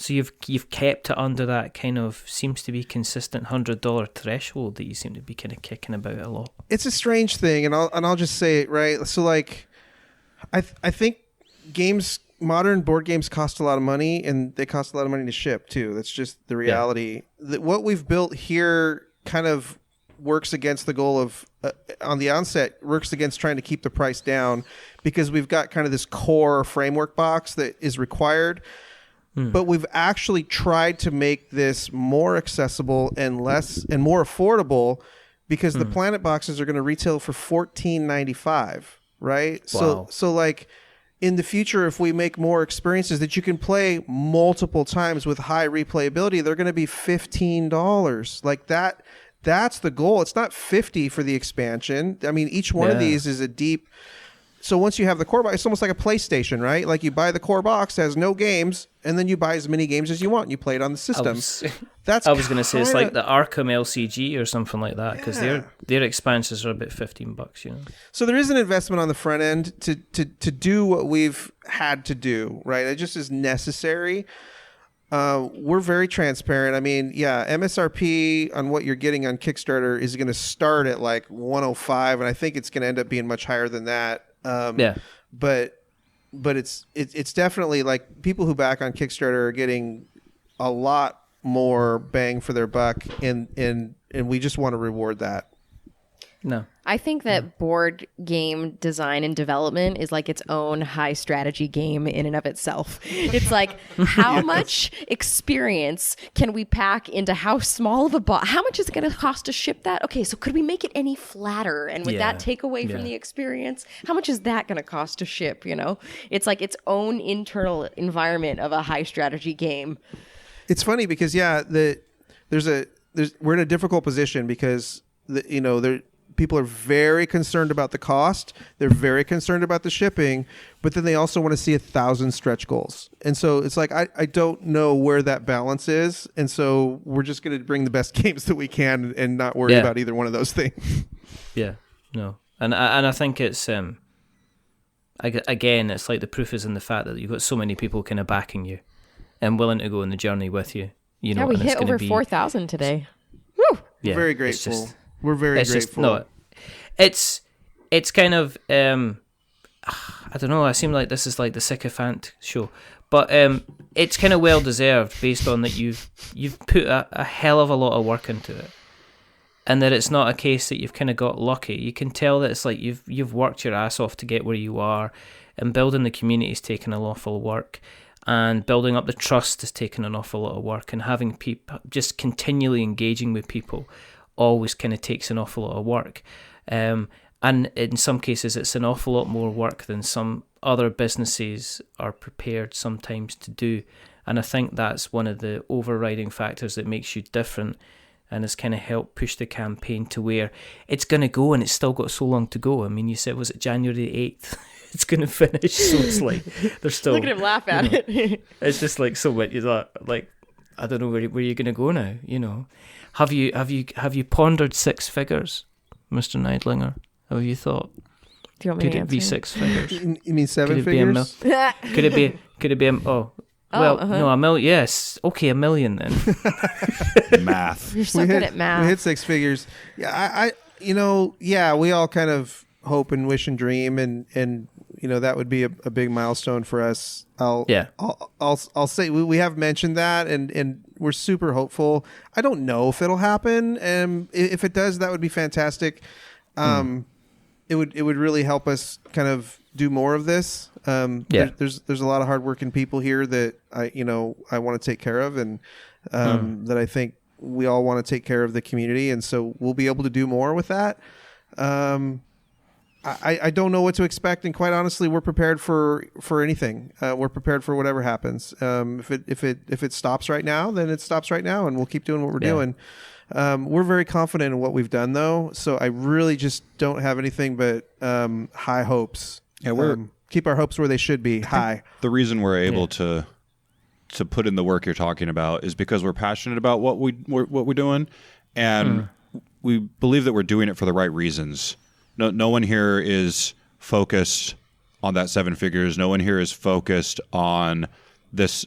So you've kept it under that kind of seems to be consistent $100 threshold that you seem to be kind of kicking about a lot. It's a strange thing, and I'll just say it, right. So like, I think modern board games cost a lot of money, and they cost a lot of money to ship too. That's just the reality. That what we've built here kind of works against the goal of on the onset, works against trying to keep the price down, because we've got kind of this core framework box that is required. But we've actually tried to make this more accessible and more affordable, because the Planet boxes are going to retail for $14.95, right? Wow. So like in the future, if we make more experiences that you can play multiple times with high replayability, they're going to be $15. Like that. That's the goal. It's not $50 for the expansion. I mean, each one of these is a deep. So once you have the core box, it's almost like a PlayStation, right? Like you buy the core box, has no games, and then you buy as many games as you want, and you play it on the system. I was going to say it's like the Arkham LCG or something like that, because their expansions are about $15, So there is an investment on the front end to do what we've had to do, right? It just is necessary. We're very transparent. I mean, MSRP on what you're getting on Kickstarter is going to start at like 105, and I think it's going to end up being much higher than that. But it's definitely like people who back on Kickstarter are getting a lot more bang for their buck, and we just want to reward that. No. I think that board game design and development is like its own high strategy game in and of itself. It's like, how much experience can we pack into how small of a box? How much is it going to cost to ship that? Okay, so could we make it any flatter? And would that take away from the experience? How much is that going to cost to ship, It's like its own internal environment of a high strategy game. It's funny because, we're in a difficult position because, people are very concerned about the cost. They're very concerned about the shipping, but then they also want to see 1,000 stretch goals. And so it's like, I don't know where that balance is. And so we're just going to bring the best games that we can and not worry about either one of those things. Yeah, no. And I think it's, again, it's like the proof is in the fact that you've got so many people kind of backing you and willing to go on the journey with you. We hit over 4,000 today. Woo! Yeah, very grateful. We're very grateful. It's kind of I don't know. I seem like this is like the sycophant show, but it's kind of well deserved based on that you've put a hell of a lot of work into it, and that it's not a case that you've kind of got lucky. You can tell that it's like you've worked your ass off to get where you are, and building the community is taking an awful work. And building up the trust has taken an awful lot of work, and having people just continually engaging with people always kind of takes an awful lot of work. And in some cases, it's an awful lot more work than some other businesses are prepared sometimes to do. And I think that's one of the overriding factors that makes you different and has kind of helped push the campaign to where it's going to go, and it's still got so long to go. I mean, you said, was it January the 8th? It's going to finish, so it's like, there's still... Look at him laugh at it. It's just like, so what, like, I don't know where you're going to go now. You know, have you pondered six figures, Mr. Neidlinger? Have you thought? Do you want me Could to it be answer? 6 figures? You mean seven Could it be a figures? Could it be? Could it be? No, a million. Yes, okay, a million then. Math. You're so good at math. We hit six figures. Yeah, we all kind of hope and wish and dream, and that would be a big milestone for us. I'll say we have mentioned that, and we're super hopeful. I don't know if it'll happen. If it does, that would be fantastic. It would really help us kind of do more of this. There's a lot of hardworking people here that I want to take care of, and that I think we all want to take care of the community, and so we'll be able to do more with that. I don't know what to expect, and quite honestly, we're prepared for anything. We're prepared for whatever happens. If it stops right now, then it stops right now, and we'll keep doing what we're doing. We're very confident in what we've done, though, so I really just don't have anything but high hopes. Yeah, we're keep our hopes where they should be, high. The reason we're able to put in the work you're talking about is because we're passionate about what we're doing, and we believe that we're doing it for the right reasons. No one here is focused on that seven figures. No one here is focused on this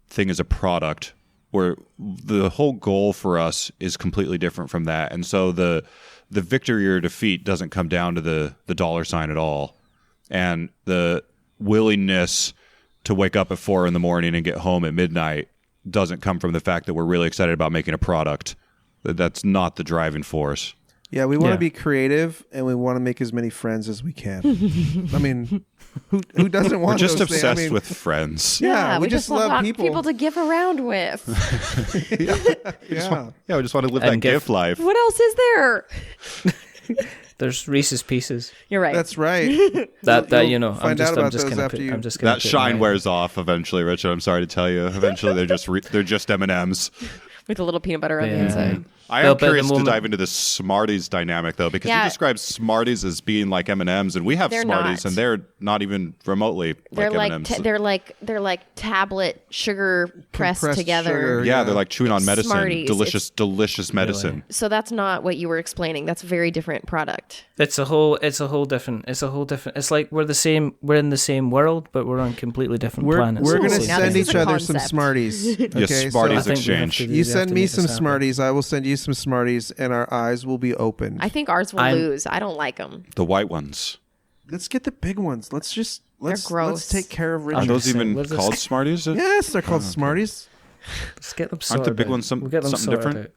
thing as a product. Where the whole goal for us is completely different from that, and so the victory or defeat doesn't come down to the dollar sign at all, and the willingness to wake up at 4 a.m. and get home at midnight doesn't come from the fact that we're really excited about making a product. That's not the driving force. Yeah, we want to be creative, and we want to make as many friends as we can. I mean, who doesn't want? We're just those obsessed things? with friends. Yeah, we just love want people to give around with. We just want to live that gift life. What else is there? There's Reese's Pieces. You're right. That's right. You'll find out about those after you. That shine wears off eventually, Richard. I'm sorry to tell you. Eventually, they're just M&Ms. With a little peanut butter on the inside. I am curious to dive into the Smarties dynamic, though, because you describe Smarties as being like M&Ms, and we have Smarties, and they're not even remotely like M&Ms. They're like tablet sugar pressed together. Sugar, they're like chewing on medicine. Smarties. Delicious medicine. Really? So that's not what you were explaining. That's a very different product. It's a whole different. It's like we're in the same world, but we're on completely different planets. We're going to Now send this is each a other some concept. Smarties. Okay? Yes, Smarties I think we have exchange. to do- You we have send to me make some this happen. Smarties. I will send you some Smarties, and our eyes will be open. I think ours will lose. I don't like them. The white ones. Let's get the big ones. Let's gross. let's take care of Are Richard. those even What is this? called Smarties? Yes, they're called Smarties. Let's get them Aren't sorted the big out. ones We'll get them something sorted different?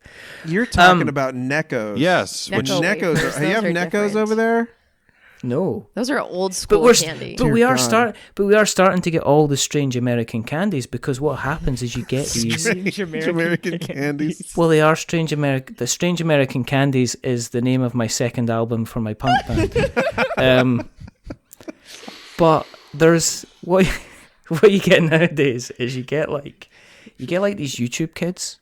out. You're talking about Neckos. Yes. Necco Which Neckos. wafers, You have those are Neckos different. over there? No. Those are old But school candy. we are God. starting to get all the strange American candies, because what happens is you get these. American candies. Well, they are strange American. The Strange American Candies is the name of my second album for my punk band. But there's what you get nowadays is you get like these YouTube kids,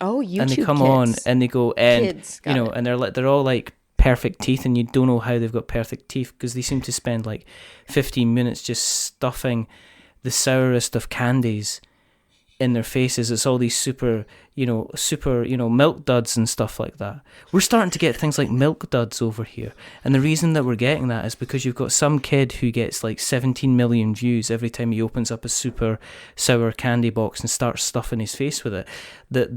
Oh, YouTube and they come kids. on and they go and Kids, got it. and they're all like perfect teeth, and you don't know how they've got perfect teeth, because they seem to spend like 15 minutes just stuffing the sourest of candies in their faces. It's all these super milk duds and stuff like that. We're starting to get things like milk duds over here, and the reason that we're getting that is because you've got some kid who gets like 17 million views every time he opens up a super sour candy box and starts stuffing his face with it. That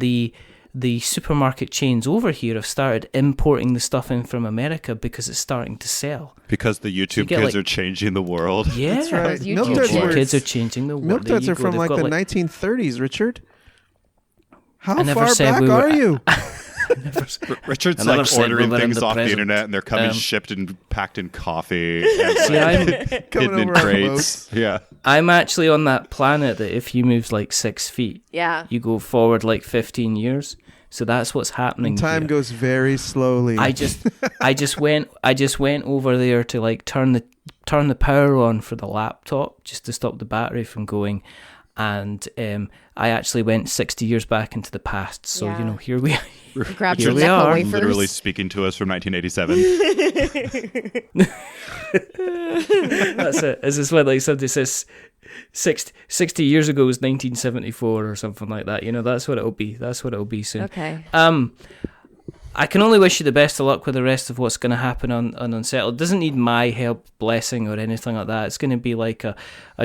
the supermarket chains over here have started importing the stuff in from America because it's starting to sell. Because the YouTube get, kids like- are changing the world. Yeah, That's right. Those Milk YouTube duds kids. were kids are changing the world. Milk There duds you are go. from They've like got, the 1930s, Richard. How I never far said back we were- are you? Richard's Another like said ordering we were in things the off the present. internet, and they're coming shipped and packed in coffee. And See, like, Coming hidden in over on crates. Yeah. I'm actually on that planet that if you move like 6 feet, Yeah. you go forward like 15 years. So that's what's happening. Time here. goes very slowly. I just went over there to like turn the power on for the laptop just to stop the battery from going, and I actually went 60 years back into the past. So Yeah. here we are. Grab Here some we Necco are. wafers. Literally speaking to us from 1987. That's it. Is this when like somebody says, 60 years ago was 1974 or something like that. That's what it'll be. That's what it'll be soon. Okay. I can only wish you the best of luck with the rest of what's going to happen on Unsettled. It doesn't need my help, blessing, or anything like that. It's going to be like a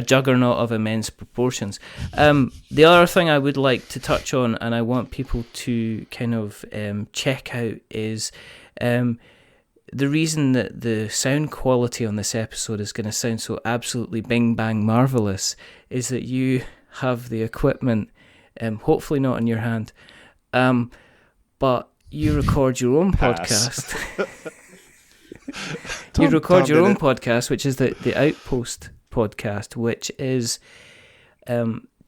juggernaut of immense proportions. The other thing I would like to touch on, and I want people to kind of check out, is the reason that the sound quality on this episode is going to sound so absolutely bing bang marvelous is that you have the equipment, hopefully not in your hand, but you record your own podcast. You record your own podcast, which is the Outpost podcast, which is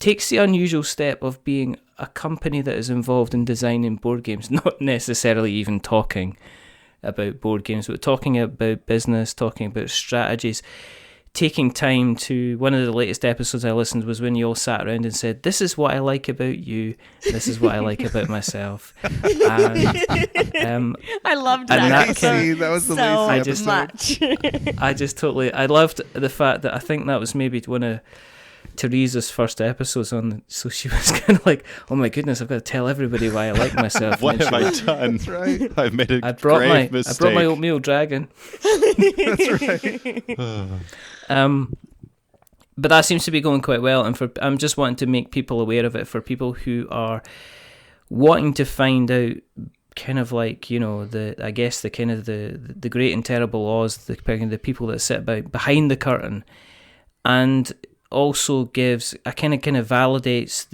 takes the unusual step of being a company that is involved in designing board games, not necessarily even talking about board games, but talking about business, talking about strategies, taking time to... One of the latest episodes I listened was when you all sat around and said, this is what I like about you, this is what I like about myself. And, I loved that episode. That was the so Lacey episode. much. I loved the fact that I think that was maybe one of Teresa's first episodes on, so she was kind of like, oh my goodness, I've got to tell everybody why I like myself. What have I done? That's right. I've made a grave mistake. I brought my oatmeal dragon. That's right. But that seems to be going quite well, and I'm just wanting to make people aware of it for people who are wanting to find out kind of like, the great and terrible Oz, the people that sit behind the curtain, and also gives a kind of validates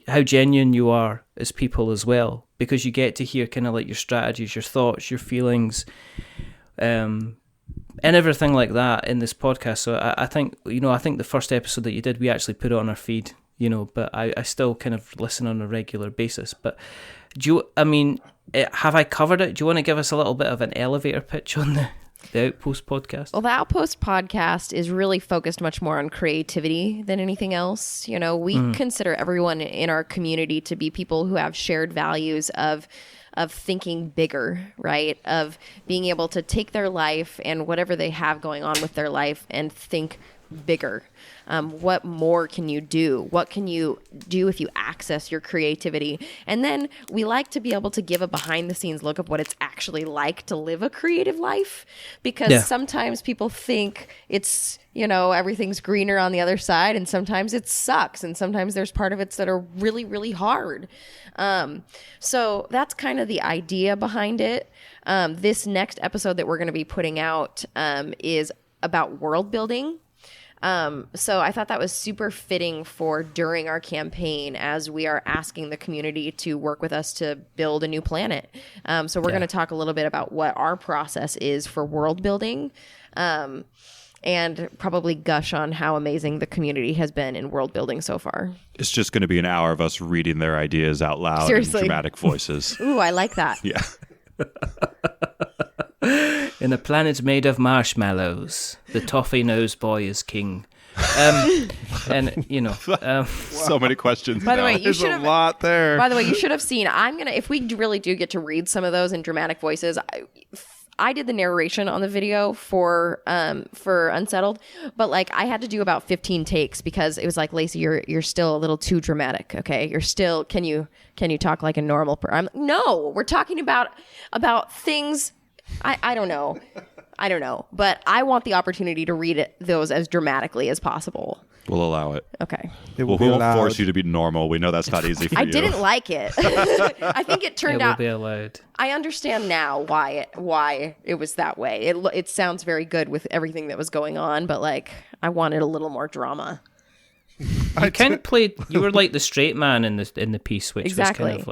how genuine you are as people as well, because you get to hear kind of like your strategies, your thoughts, your feelings, and everything like that in this podcast. So I think the first episode that you did, we actually put it on our feed, but I still kind of listen on a regular basis. But have I covered it? Do you want to give us a little bit of an elevator pitch on the Outpost podcast? Well, the Outpost podcast is really focused much more on creativity than anything else. We consider everyone in our community to be people who have shared values of thinking bigger, right? Of being able to take their life and whatever they have going on with their life and think bigger. What more can you do? What can you do if you access your creativity? And then we like to be able to give a behind the scenes look of what it's actually like to live a creative life, because sometimes people think it's, everything's greener on the other side, and sometimes it sucks, and sometimes there's part of it that are really, really hard. So that's kind of the idea behind it. This next episode that we're going to be putting out is about world building. So I thought that was super fitting for during our campaign, as we are asking the community to work with us to build a new planet. So we're going to talk a little bit about what our process is for world building, and probably gush on how amazing the community has been in world building so far. It's just going to be an hour of us reading their ideas out loud Seriously. in dramatic voices. Ooh, I like that. Yeah. In a planet made of marshmallows, the toffee nose boy is king. So many questions. By the way, There's a lot there. By the way, you should have seen. If we really do get to read some of those in dramatic voices, I did the narration on the video for Unsettled, but I had to do about 15 takes because it was like, Lacey, you're still a little too dramatic. Okay, you're still. Can you talk like a normal person? No, we're talking about things. I don't know. But I want the opportunity to read those as dramatically as possible. We'll allow it. Okay. It We will be won't allowed. force you to be normal. We know that's not easy for you. I didn't like it. I think it turned It will out. be allowed. I understand now why it was that way. It sounds very good with everything that was going on, but I wanted a little more drama. You kind of played. You were like the straight man in the piece, which Exactly.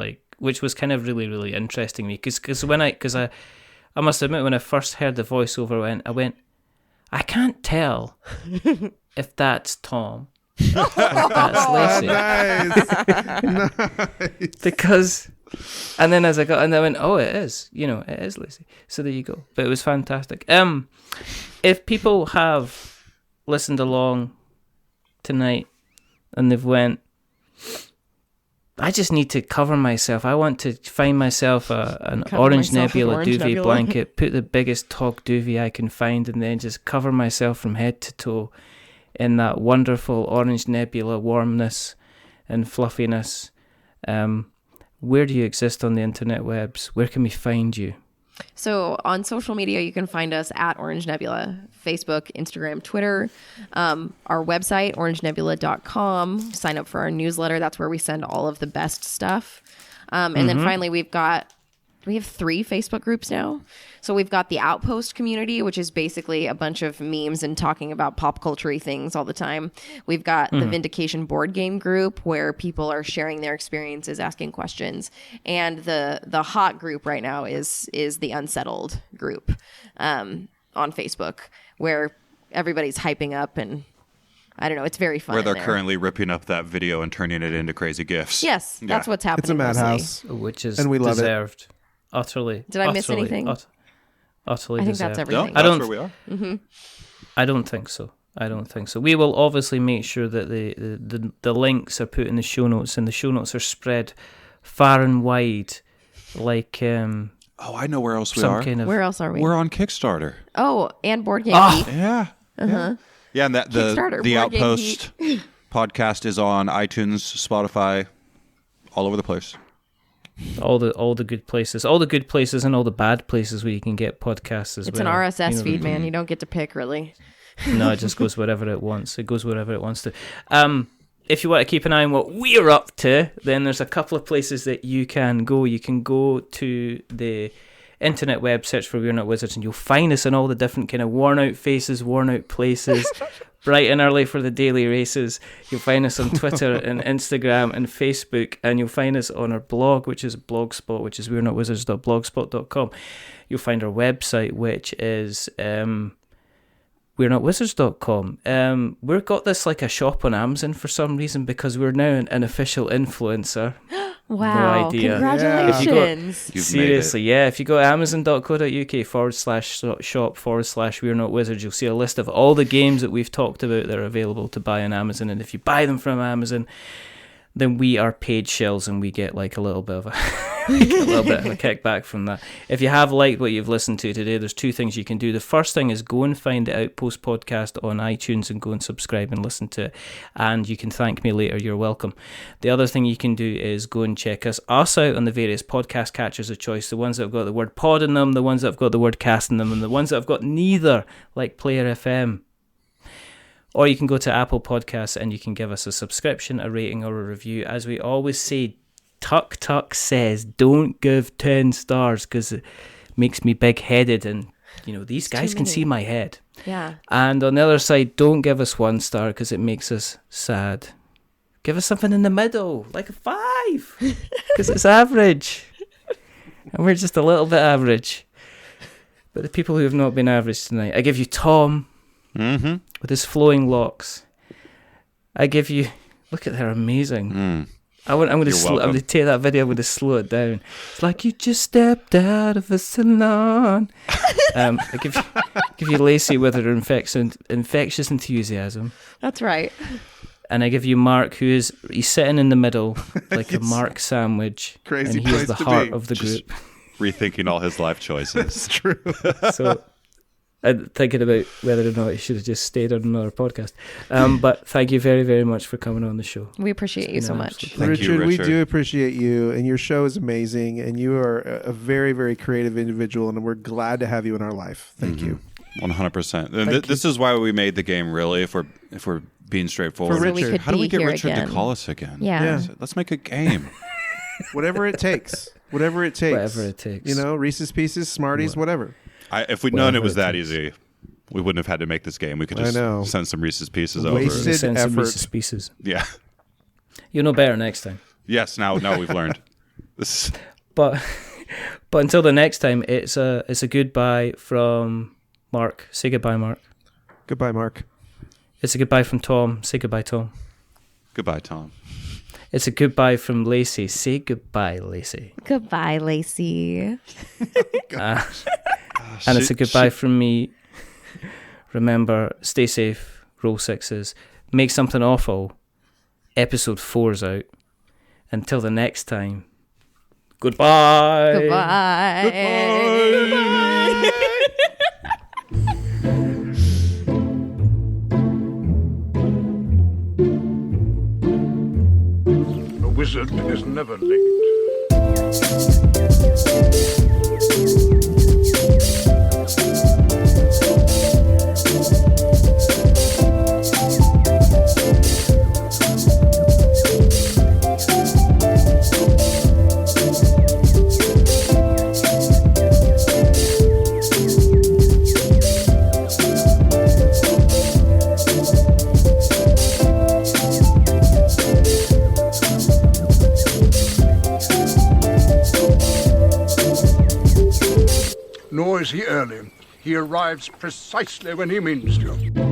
was kind of really, really interesting to me. Because I must admit, when I first heard the voiceover, I went, I can't tell if that's Tom, or if that's Lacey. Nice. Because, and then I went, oh, it is, it is Lacey. So there you go. But it was fantastic. If people have listened along tonight and they've went, I just need to cover myself. I want to find myself an Cover Orange myself with Nebula Orange duvet Nebula. blanket, put the biggest tog duvet I can find, and then just cover myself from head to toe in that wonderful Orange Nebula warmness and fluffiness. Where do you exist on the internet webs? Where can we find you? So on social media, you can find us at Orange Nebula, Facebook, Instagram, Twitter. Our website, orangenebula.com. Sign up for our newsletter. That's where we send all of the best stuff. And then finally, we have 3 Facebook groups now. So we've got the Outpost community, which is basically a bunch of memes and talking about pop culture-y things all the time. We've got the Vindication board game group where people are sharing their experiences, asking questions. And the hot group right now is the Unsettled group on Facebook, where everybody's hyping up, and I don't know, it's very fun. Where they're currently ripping up that video and turning it into crazy GIFs. Yes, that's what's happening. It's a madhouse. Which is and we love deserved. Utterly. Did I miss anything? Utterly I think deserved. that's everything. No, that's where we are. I don't think so. We will obviously make sure that the links are put in the show notes, and the show notes are spread far and wide, like Oh, I know where else we some are. kind of. Where else are we? We're on Kickstarter. Oh, and Board Game Geek. Yeah. Yeah, and that Kickstarter, the Board Game Outpost podcast is on iTunes, Spotify, all over the place. all the good places, and all the bad places where you can get podcasts as It's well. an RSS You know, feed, man. You don't get to pick, really. No, it just goes wherever it wants. It goes wherever it wants to. If you want to keep an eye on what we're up to, then there's a couple of places that you can go. You can go to the internet web, search for We're Not Wizards, and you'll find us in all the different kind of worn out faces, worn out places, bright and early for the daily races. You'll find us on Twitter and Instagram and Facebook, and you'll find us on our blog, which is Blogspot, which is we'renotwizards.blogspot.com. You'll find our website, which is we'renotwizards.com. We've got this like a shop on Amazon for some reason, because we're now an official influencer. Wow. No idea. Congratulations. You've Seriously, yeah. If you go to amazon.co.uk/shop/We're Not Wizards, you'll see a list of all the games that we've talked about that are available to buy on Amazon. And if you buy them from Amazon, then we are paid shills, and we get like a little bit of a kickback from that. If you have liked what you've listened to today, there's 2 things you can do. The first thing is go and find the Outpost podcast on iTunes and go and subscribe and listen to it, and you can thank me later. You're welcome. The other thing you can do is go and check us out on the various podcast catchers of choice, the ones that have got the word pod in them, the ones that have got the word cast in them, and the ones that have got neither, like Player FM. Or you can go to Apple Podcasts and you can give us a subscription, a rating, or a review. As we always say, Tuck says, don't give 10 stars because it makes me big-headed, and these guys can see my head. Yeah. And on the other side, don't give us 1 star because it makes us sad. Give us something in the middle, like a 5, because it's average. And we're just a little bit average. But the people who have not been average tonight, I give you Tom with his flowing locks. I give you, look at her, amazing. I'm going to take that video, I'm going to slow it down. It's like you just stepped out of a salon. I give you Lacey with her infectious enthusiasm. That's right. And I give you Marc, he's sitting in the middle like a Marc sandwich. Crazy and he is place the to heart be. of the group. Rethinking all his life choices. It's true. So I'm thinking about whether or not he should have just stayed on another podcast. But thank you very, very much for coming on the show. We appreciate you so much. Thank you, Richard, we Richard. do appreciate you, and your show is amazing, and you are a very, very creative individual, and we're glad to have you in our life. Thank you. 100%. And this is why we made the game, really, if we're being straightforward. For So we Richard. could How do we be get here Richard again. to call us again? Yeah. Let's make a game. Whatever it takes. Whatever it takes. Whatever it takes. Reese's Pieces, Smarties, whatever. If we'd known it Whatever was it that takes. easy, we wouldn't have had to make this game. We could I just know. send some Reese's Pieces Wasted over. Send some effort. Reese's Pieces. Yeah. You'll know better next time. Yes, now we've learned. This But until the next time, it's a goodbye from Marc. Say goodbye, Marc. Goodbye, Mark. It's a goodbye from Tom. Say goodbye, Tom. Goodbye, Tom. It's a goodbye from Lacey. Say goodbye, Lacey. Goodbye, Lacey. And it's a goodbye from me. Remember, stay safe, roll 6s, make something awful. Episode 4's out. Until the next time, goodbye. Goodbye. wizard is never late. Nor is he early. He arrives precisely when he means to.